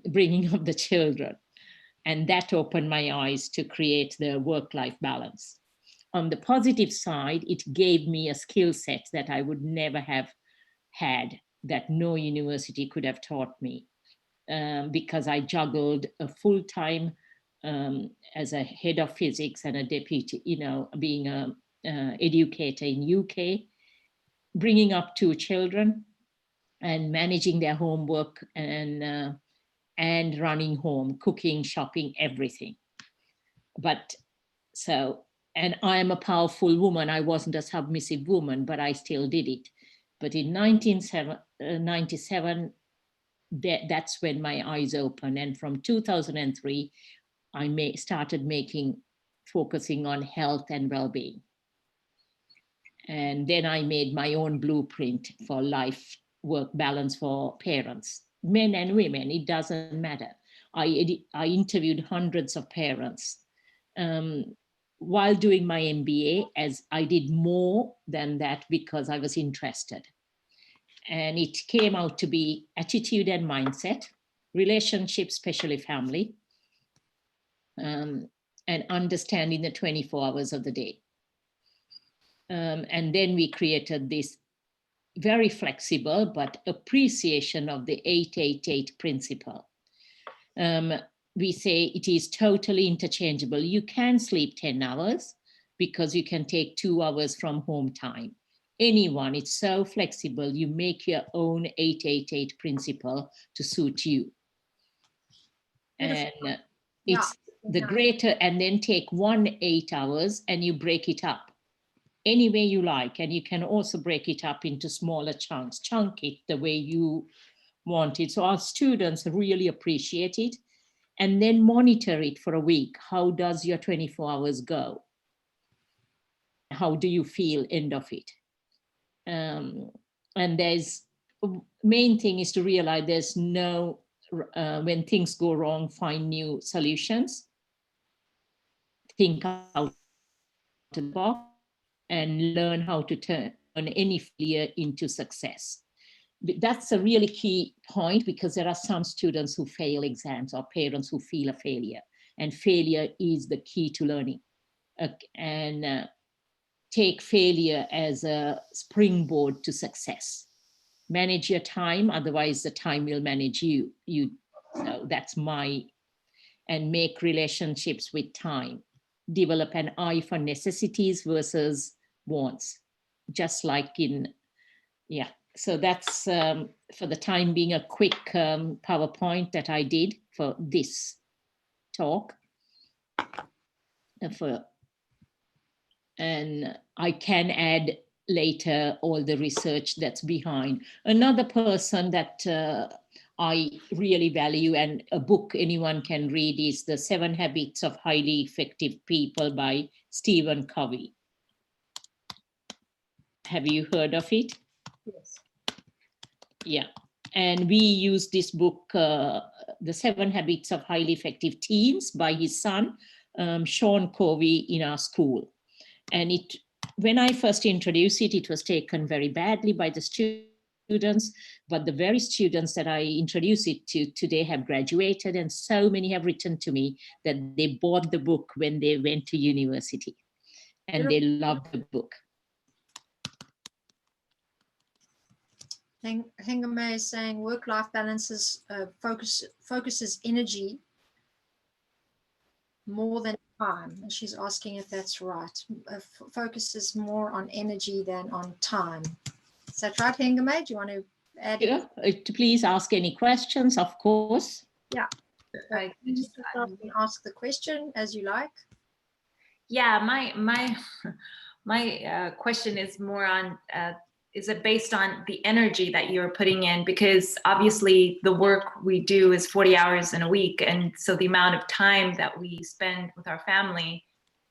bringing of the children. And that opened my eyes to create the work-life balance. On the positive side, it gave me a skill set that I would never have had, that no university could have taught me, because I juggled a full-time as a head of physics and a deputy, being an educator in UK, bringing up 2 children and managing their homework and and running home, cooking, shopping, everything. But so, and I am a powerful woman. I wasn't a submissive woman, but I still did it. But in 1997, that's when my eyes opened. And from 2003, I started focusing on health and well-being. And then I made my own blueprint for life-work balance for parents, men and women, it doesn't matter. I interviewed hundreds of parents. While doing my MBA, as I did more than that because I was interested. And it came out to be attitude and mindset, relationships, especially family, and understanding the 24 hours of the day. And then we created this very flexible but appreciation of the 888 principle. We say it is totally interchangeable. You can sleep 10 hours because you can take 2 hours from home time. Anyone, it's so flexible. You make your own 888 principle to suit you. Beautiful. And it's the greater, and then take 8 hours and you break it up any way you like. And you can also break it up into smaller chunks, chunk it the way you want it. So our students really appreciate it. And then monitor it for a week. How does your 24 hours go? How do you feel end of it? And main thing is to realize there's no, when things go wrong, find new solutions. Think out of the box and learn how to turn any failure into success. That's a really key point, because there are some students who fail exams or parents who feel a failure, and failure is the key to learning. Take failure as a springboard to success. Manage your time, otherwise the time will manage you. So that's and make relationships with time. Develop an eye for necessities versus wants, just like so that's for the time being a quick PowerPoint that I did for this talk. And I can add later all the research that's behind. Another person that I really value, and a book anyone can read, is The 7 Habits of Highly Effective People by Stephen Covey. Have you heard of it? Yes. Yeah. And we use this book, The 7 Habits of Highly Effective Teens, by his son, Sean Covey, in our school. And when I first introduced it, it was taken very badly by the students, but the very students that I introduced it to today have graduated, and so many have written to me that they bought the book when they went to university, and they loved the book. Hengame is saying work-life balance focuses energy more than time. And she's asking if that's right. Focuses more on energy than on time. Is that right, Hengame? Do you want to add? Yeah, please ask any questions, of course. Yeah. You can ask the question as you like. Yeah, my question is more on, is it based on the energy that you're putting in? Because obviously the work we do is 40 hours in a week. And so the amount of time that we spend with our family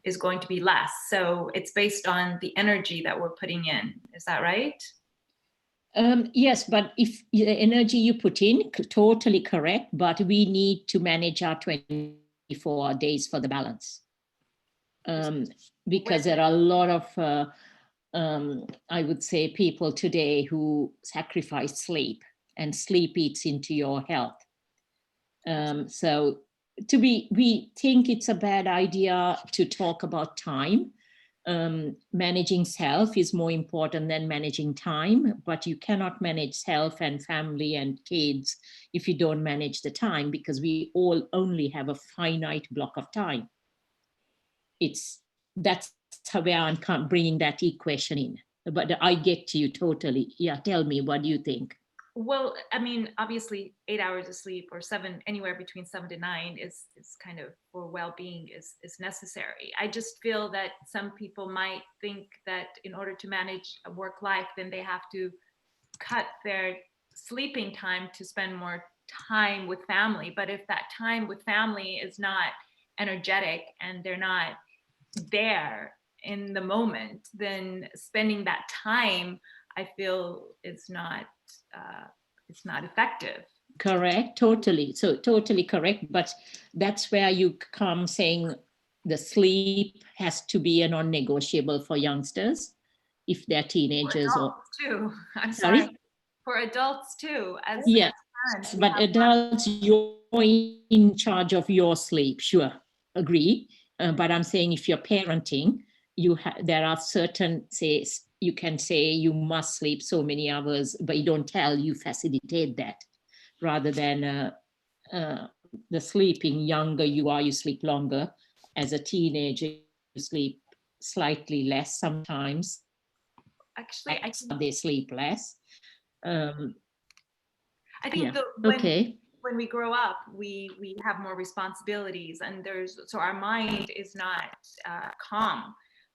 is going to be less. So it's based on the energy that we're putting in. Is that right? Yes, but if the energy you put in, totally correct, but we need to manage our 24 days for the balance. Because there are a lot of I would say people today who sacrifice sleep, and sleep eats into your health. So we think it's a bad idea to talk about time. Managing self is more important than managing time, but you cannot manage self and family and kids if you don't manage the time, because we all only have a finite block of time. That's how I'm bringing that equation in. But I get you totally. Yeah, tell me, what do you think? Well, I mean, obviously 8 hours of sleep or 7, anywhere between 7 to 9 is kind of for well-being is necessary. I just feel that some people might think that in order to manage a work life, then they have to cut their sleeping time to spend more time with family. But if that time with family is not energetic and they're not there in the moment, then spending that time, I feel, is not it's not effective. Correct, totally. So totally correct. But that's where you come saying the sleep has to be a non-negotiable for youngsters if they're teenagers or Too. I'm sorry. sorry. For adults too, as Yes, parents, we but have adults, you're in charge of your sleep. Sure, agree. But I'm saying if you're parenting, there are certain you can say you must sleep so many hours, but you don't tell, you facilitate that rather than the sleeping. Younger you are, you sleep longer. As a teenager, you sleep slightly less sometimes. actually, They sleep less. I think Yeah. Okay. when we grow up, we have more responsibilities, and so our mind is not calm.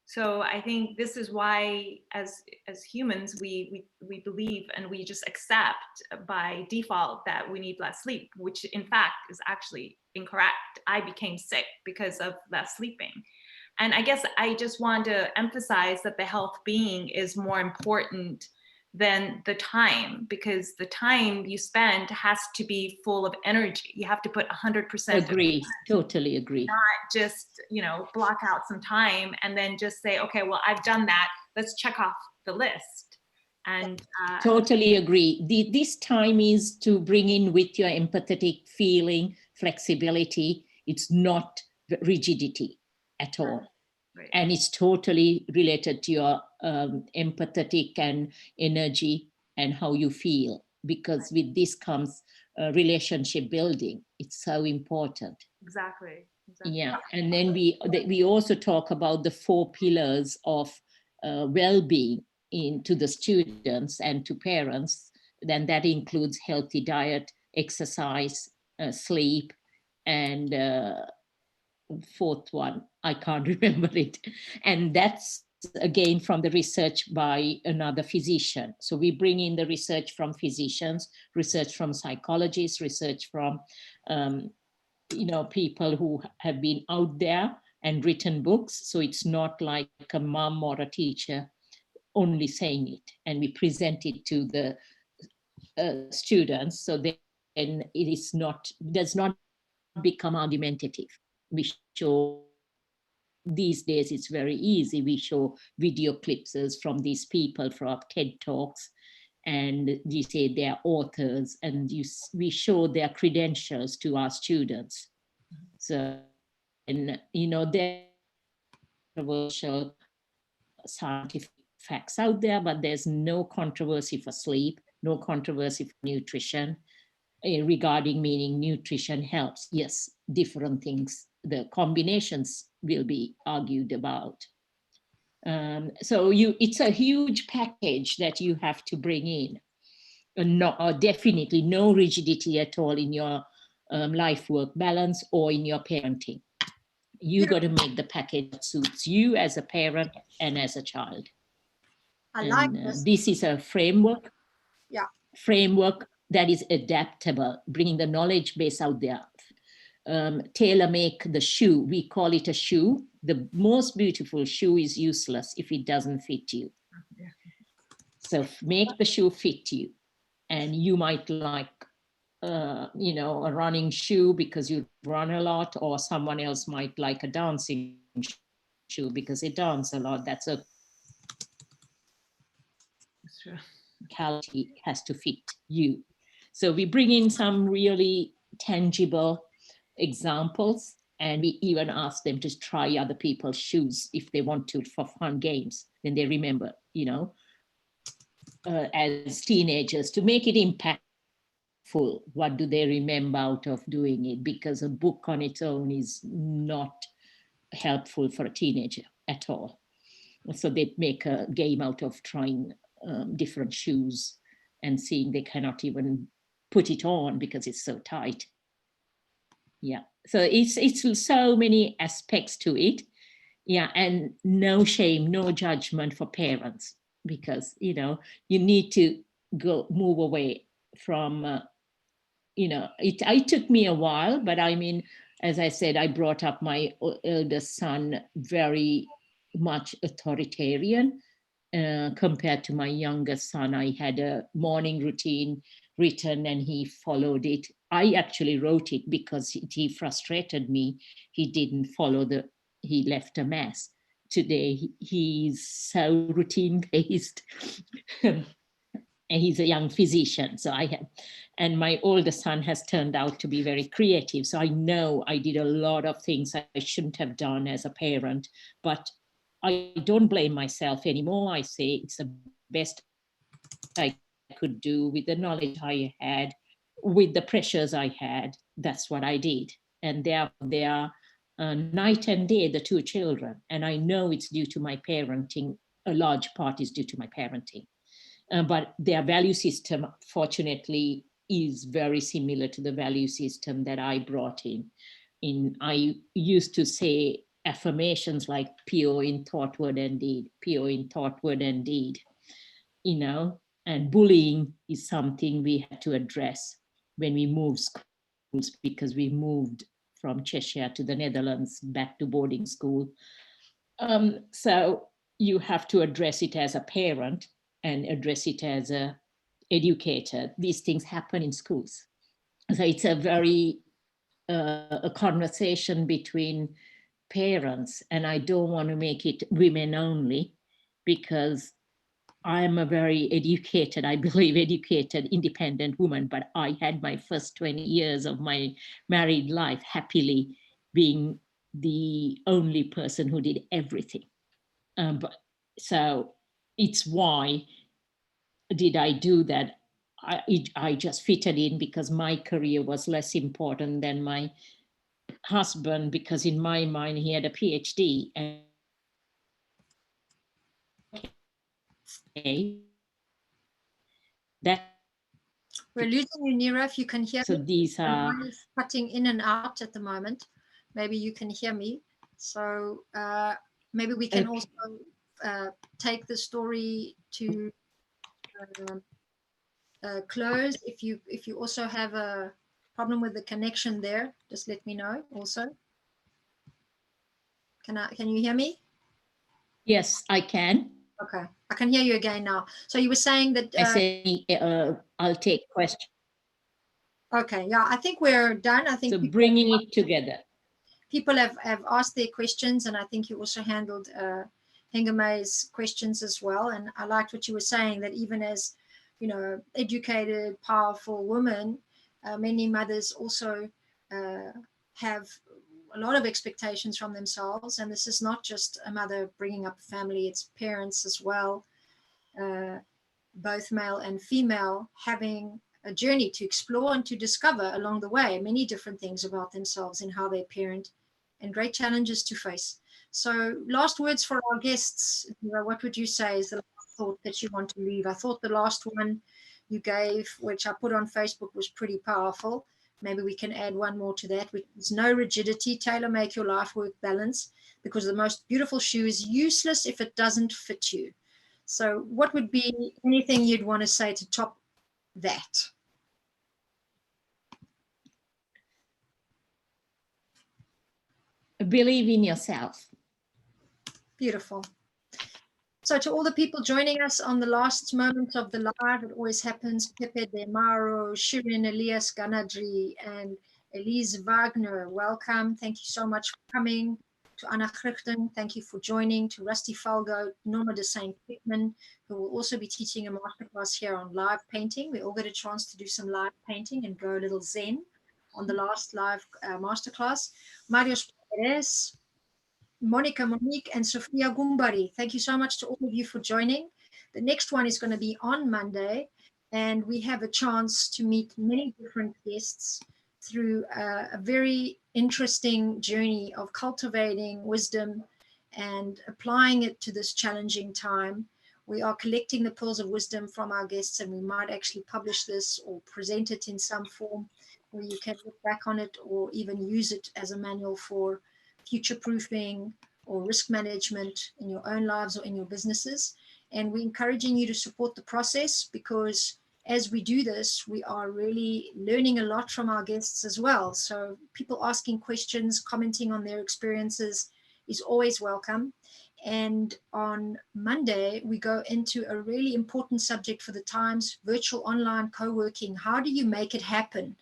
So I think this is why, as humans, we believe and we just accept by default that we need less sleep, which in fact is actually incorrect. I became sick because of less sleeping. And I guess I just want to emphasize that the health being is more important than the time, because the time you spend has to be full of energy. You have to put 100%. Agree, totally agree. Not just, block out some time and then just say, okay, well, I've done that. Let's check off the list. And totally agree. This time is to bring in with your empathetic feeling, flexibility. It's not rigidity at all. Right. And it's totally related to your empathetic and energy and how you feel, because with this comes relationship building. It's so important. Exactly. Yeah, and then we also talk about the 4 pillars of well-being to the students and to parents. Then that includes healthy diet, exercise, sleep, and 4th one, I can't remember it. And that's again from the research by another physician. So we bring in the research from physicians, research from psychologists, research from people who have been out there and written books. So it's not like a mom or a teacher only saying it, and we present it to the students. So then does not become argumentative. We show, these days it's very easy. We show video clips from these people from TED Talks, and you say they're authors, and we show their credentials to our students. So, and there are controversial scientific facts out there, but there's no controversy for sleep, no controversy for nutrition. Regarding meaning nutrition helps. Yes, different things, the combinations will be argued about. So it's a huge package that you have to bring in. Definitely no rigidity at all in your life-work balance or in your parenting. You got to make the package that suits you as a parent and as a child. I like this. This is a framework. Yeah. Framework that is adaptable, bringing the knowledge base out there. Tailor make the shoe. We call it a shoe. The most beautiful shoe is useless if it doesn't fit you. Yeah. So make the shoe fit you. And you might like, a running shoe because you run a lot, or someone else might like a dancing shoe because they dance a lot. That's true. Quality has to fit you. So we bring in some really tangible examples, and we even ask them to try other people's shoes if they want to for fun games. Then they remember, as teenagers, to make it impactful. What do they remember out of doing it? Because a book on its own is not helpful for a teenager at all. So they make a game out of trying different shoes and seeing they cannot even put it on because it's so tight. Yeah, so it's so many aspects to it. Yeah, and no shame, no judgment for parents, because you know you need to move away from you know, it took me a while, but I mean, as I said, I brought up my eldest son very much authoritarian compared to my youngest son. I had a morning routine written and he followed it. I actually wrote it because he frustrated me. He didn't follow he left a mess. Today, he's so routine based. And he's a young physician, so and my older son has turned out to be very creative. So I know I did a lot of things I shouldn't have done as a parent, but I don't blame myself anymore. I say it's the best I could do with the knowledge I had, with the pressures I had. That's what I did. And they are night and day, the two children. And I know it's due to my parenting. A large part is due to my parenting. But their value system, fortunately, is very similar to the value system that I brought in. I used to say affirmations like pure in thought, word, and deed, pure in thought, word, and deed, you know, and bullying is something we had to address when we moved schools, because we moved from Cheshire to the Netherlands, back to boarding school. So you have to address it as a parent and address it as a educator. These things happen in schools. So it's a very a conversation between parents, and I don't want to make it women only, because I'm a very educated, I believe educated, independent woman, but I had my first 20 years of my married life happily being the only person who did everything. But so it's why did I do that? I just fitted in because my career was less important than my husband, because in my mind he had a PhD. And okay, that. We're losing you, Nira, if you can hear So me. these The are line is cutting in and out at the moment. Maybe you can hear me. So maybe we can okay. also take the story to close. If you also have a problem with the connection there, just let me know also. Can you hear me? Yes, I can. Okay, I can hear you again now. So you were saying that I say I'll take questions. Okay, yeah, I think we're done. I think So bringing it together. People have asked their questions, and I think you also handled Hengame's questions as well. And I liked what you were saying, that even as, you know, educated, powerful women, many mothers also have a lot of expectations from themselves. And this is not just a mother bringing up a family, it's parents as well, both male and female, having a journey to explore and to discover along the way many different things about themselves and how they parent, and great challenges to face. So last words for our guests. What would you say is the last thought that you want to leave? I thought the last one you gave, which I put on Facebook, was pretty powerful. Maybe we can add one more to that, which is no rigidity, tailor make your life work balance, because the most beautiful shoe is useless if it doesn't fit you. So what would be anything you'd want to say to top that? Believe in yourself. Beautiful. So to all the people joining us on the last moment of the live, it always happens, Pepe De Maro, Shirin Elias Ganadri, and Elise Wagner, welcome. Thank you so much for coming. To Anna Grichten, thank you for joining. To Rusty Falgo, Norma de St. Pittman, who will also be teaching a masterclass here on live painting. We all get a chance to do some live painting and go a little zen on the last live masterclass. Mario Perez, Monica Monique, and Sophia Gumbari. Thank you so much to all of you for joining. The next one is going to be on Monday, and we have a chance to meet many different guests through a very interesting journey of cultivating wisdom and applying it to this challenging time, We are collecting the pearls of wisdom from our guests, and we might actually publish this or present it in some form where you can look back on it or even use it as a manual for future-proofing or risk management in your own lives or in your businesses. And we're encouraging you to support the process, because as we do this, we are really learning a lot from our guests as well. So people asking questions, commenting on their experiences is always welcome. And on Monday, we go into a really important subject for the times, virtual online co-working. How do you make it happen?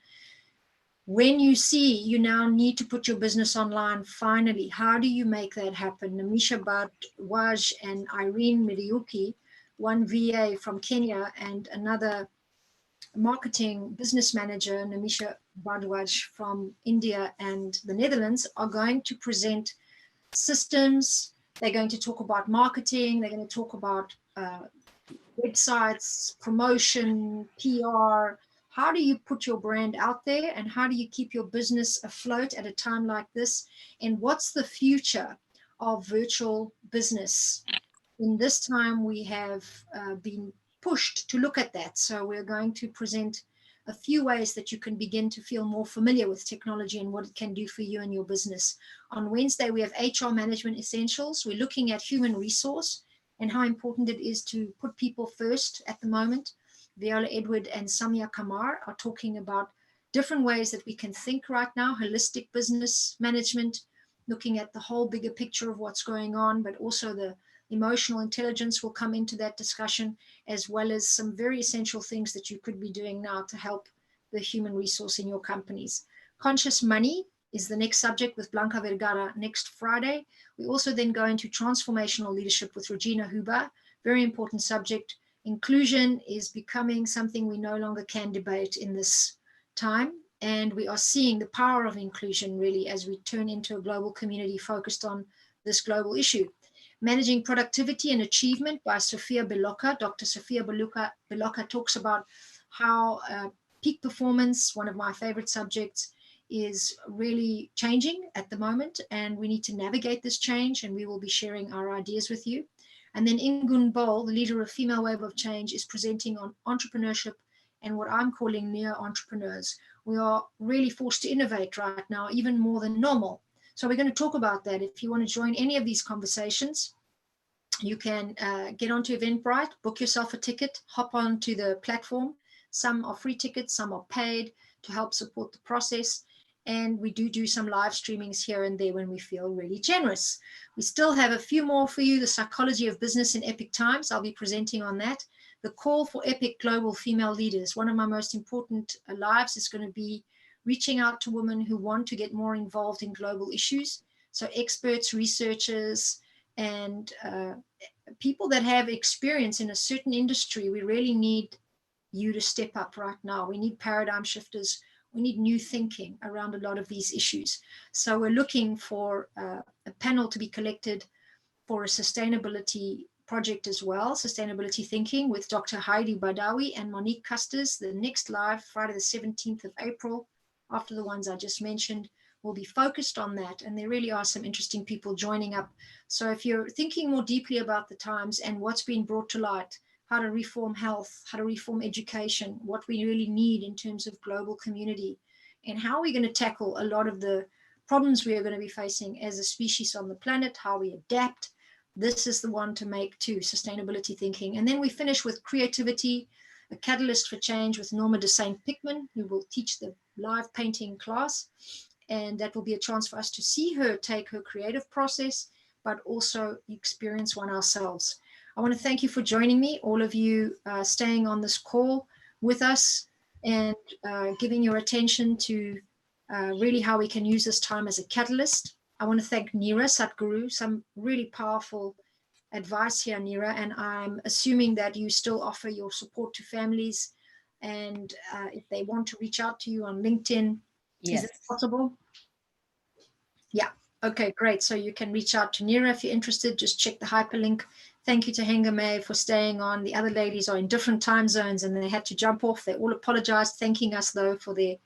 When you see you now need to put your business online, finally, how do you make that happen? Namisha Bhardwaj and Irene Midiyuki, one VA from Kenya and another marketing business manager, Namisha Bhardwaj from India and the Netherlands, are going to present systems. They're going to talk about marketing. They're going to talk about websites, promotion, PR. How do you put your brand out there, and how do you keep your business afloat at a time like this? And what's the future of virtual business? In this time, we have been pushed to look at that. So we're going to present a few ways that you can begin to feel more familiar with technology and what it can do for you and your business. On Wednesday, we have HR Management Essentials. We're looking at human resource and how important it is to put people first at the moment. Viola Edward and Samia Kamar are talking about different ways that we can think right now, holistic business management, looking at the whole bigger picture of what's going on, but also the emotional intelligence will come into that discussion, as well as some very essential things that you could be doing now to help the human resource in your companies. Conscious money is the next subject with Blanca Vergara next Friday. We also then go into transformational leadership with Regina Huber, very important subject. Inclusion is becoming something we no longer can debate in this time, and we are seeing the power of inclusion really as we turn into a global community focused on this global issue. Managing Productivity and Achievement by Sophia Beloka. Dr. Sophia Beloka talks about how peak performance, one of my favorite subjects, is really changing at the moment, and we need to navigate this change, and we will be sharing our ideas with you. And then Ingun Bol, the leader of Female Wave of Change, is presenting on entrepreneurship and what I'm calling neo-entrepreneurs. We are really forced to innovate right now, even more than normal. So we're going to talk about that. If you want to join any of these conversations, you can get onto Eventbrite, book yourself a ticket, hop onto the platform. Some are free tickets, some are paid to help support the process. And we do some live streamings here and there when we feel really generous. We still have a few more for you. The Psychology of Business in Epic Times. I'll be presenting on that. The Call for Epic Global Female Leaders. One of my most important lives is going to be reaching out to women who want to get more involved in global issues. So experts, researchers, and people that have experience in a certain industry. We really need you to step up right now. We need paradigm shifters. We need new thinking around a lot of these issues. So we're looking for a panel to be collected for a sustainability project as well, sustainability thinking, with Dr. Heidi Badawi and Monique Custers. The next live, Friday the 17th of April, after the ones I just mentioned, will be focused on that. And there really are some interesting people joining up. So if you're thinking more deeply about the times and what's been brought to light, how to reform health, how to reform education, what we really need in terms of global community, and how we're going to tackle a lot of the problems we are going to be facing as a species on the planet, how we adapt. This is the one to make too, sustainability thinking. And then we finish with creativity, a catalyst for change with Norma de Saint-Pickman, who will teach the live painting class. And that will be a chance for us to see her take her creative process, but also experience one ourselves. I want to thank you for joining me, all of you staying on this call with us and giving your attention to really how we can use this time as a catalyst. I want to thank Neera Satguru, some really powerful advice here, Neera, and I'm assuming that you still offer your support to families, and if they want to reach out to you on LinkedIn, Yes. is it possible? Yeah. Okay, great. So you can reach out to Neera if you're interested. Just check the hyperlink. Thank you to Henga May for staying on. The other ladies are in different time zones and they had to jump off. They all apologized, thanking us though for their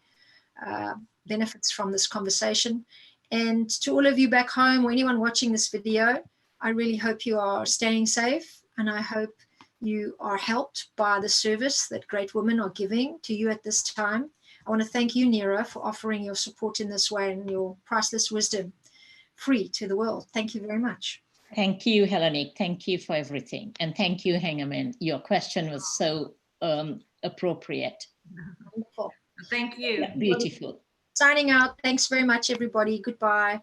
benefits from this conversation. And to all of you back home or anyone watching this video, I really hope you are staying safe, and I hope you are helped by the service that great women are giving to you at this time. I want to thank you, Nira, for offering your support in this way and your priceless wisdom free to the world. Thank you very much. Thank you, Heleniq. Thank you for everything. And thank you, Hengamin. Your question was so appropriate. Wonderful. Thank you. Yeah, beautiful. Signing out. Thanks very much, everybody. Goodbye.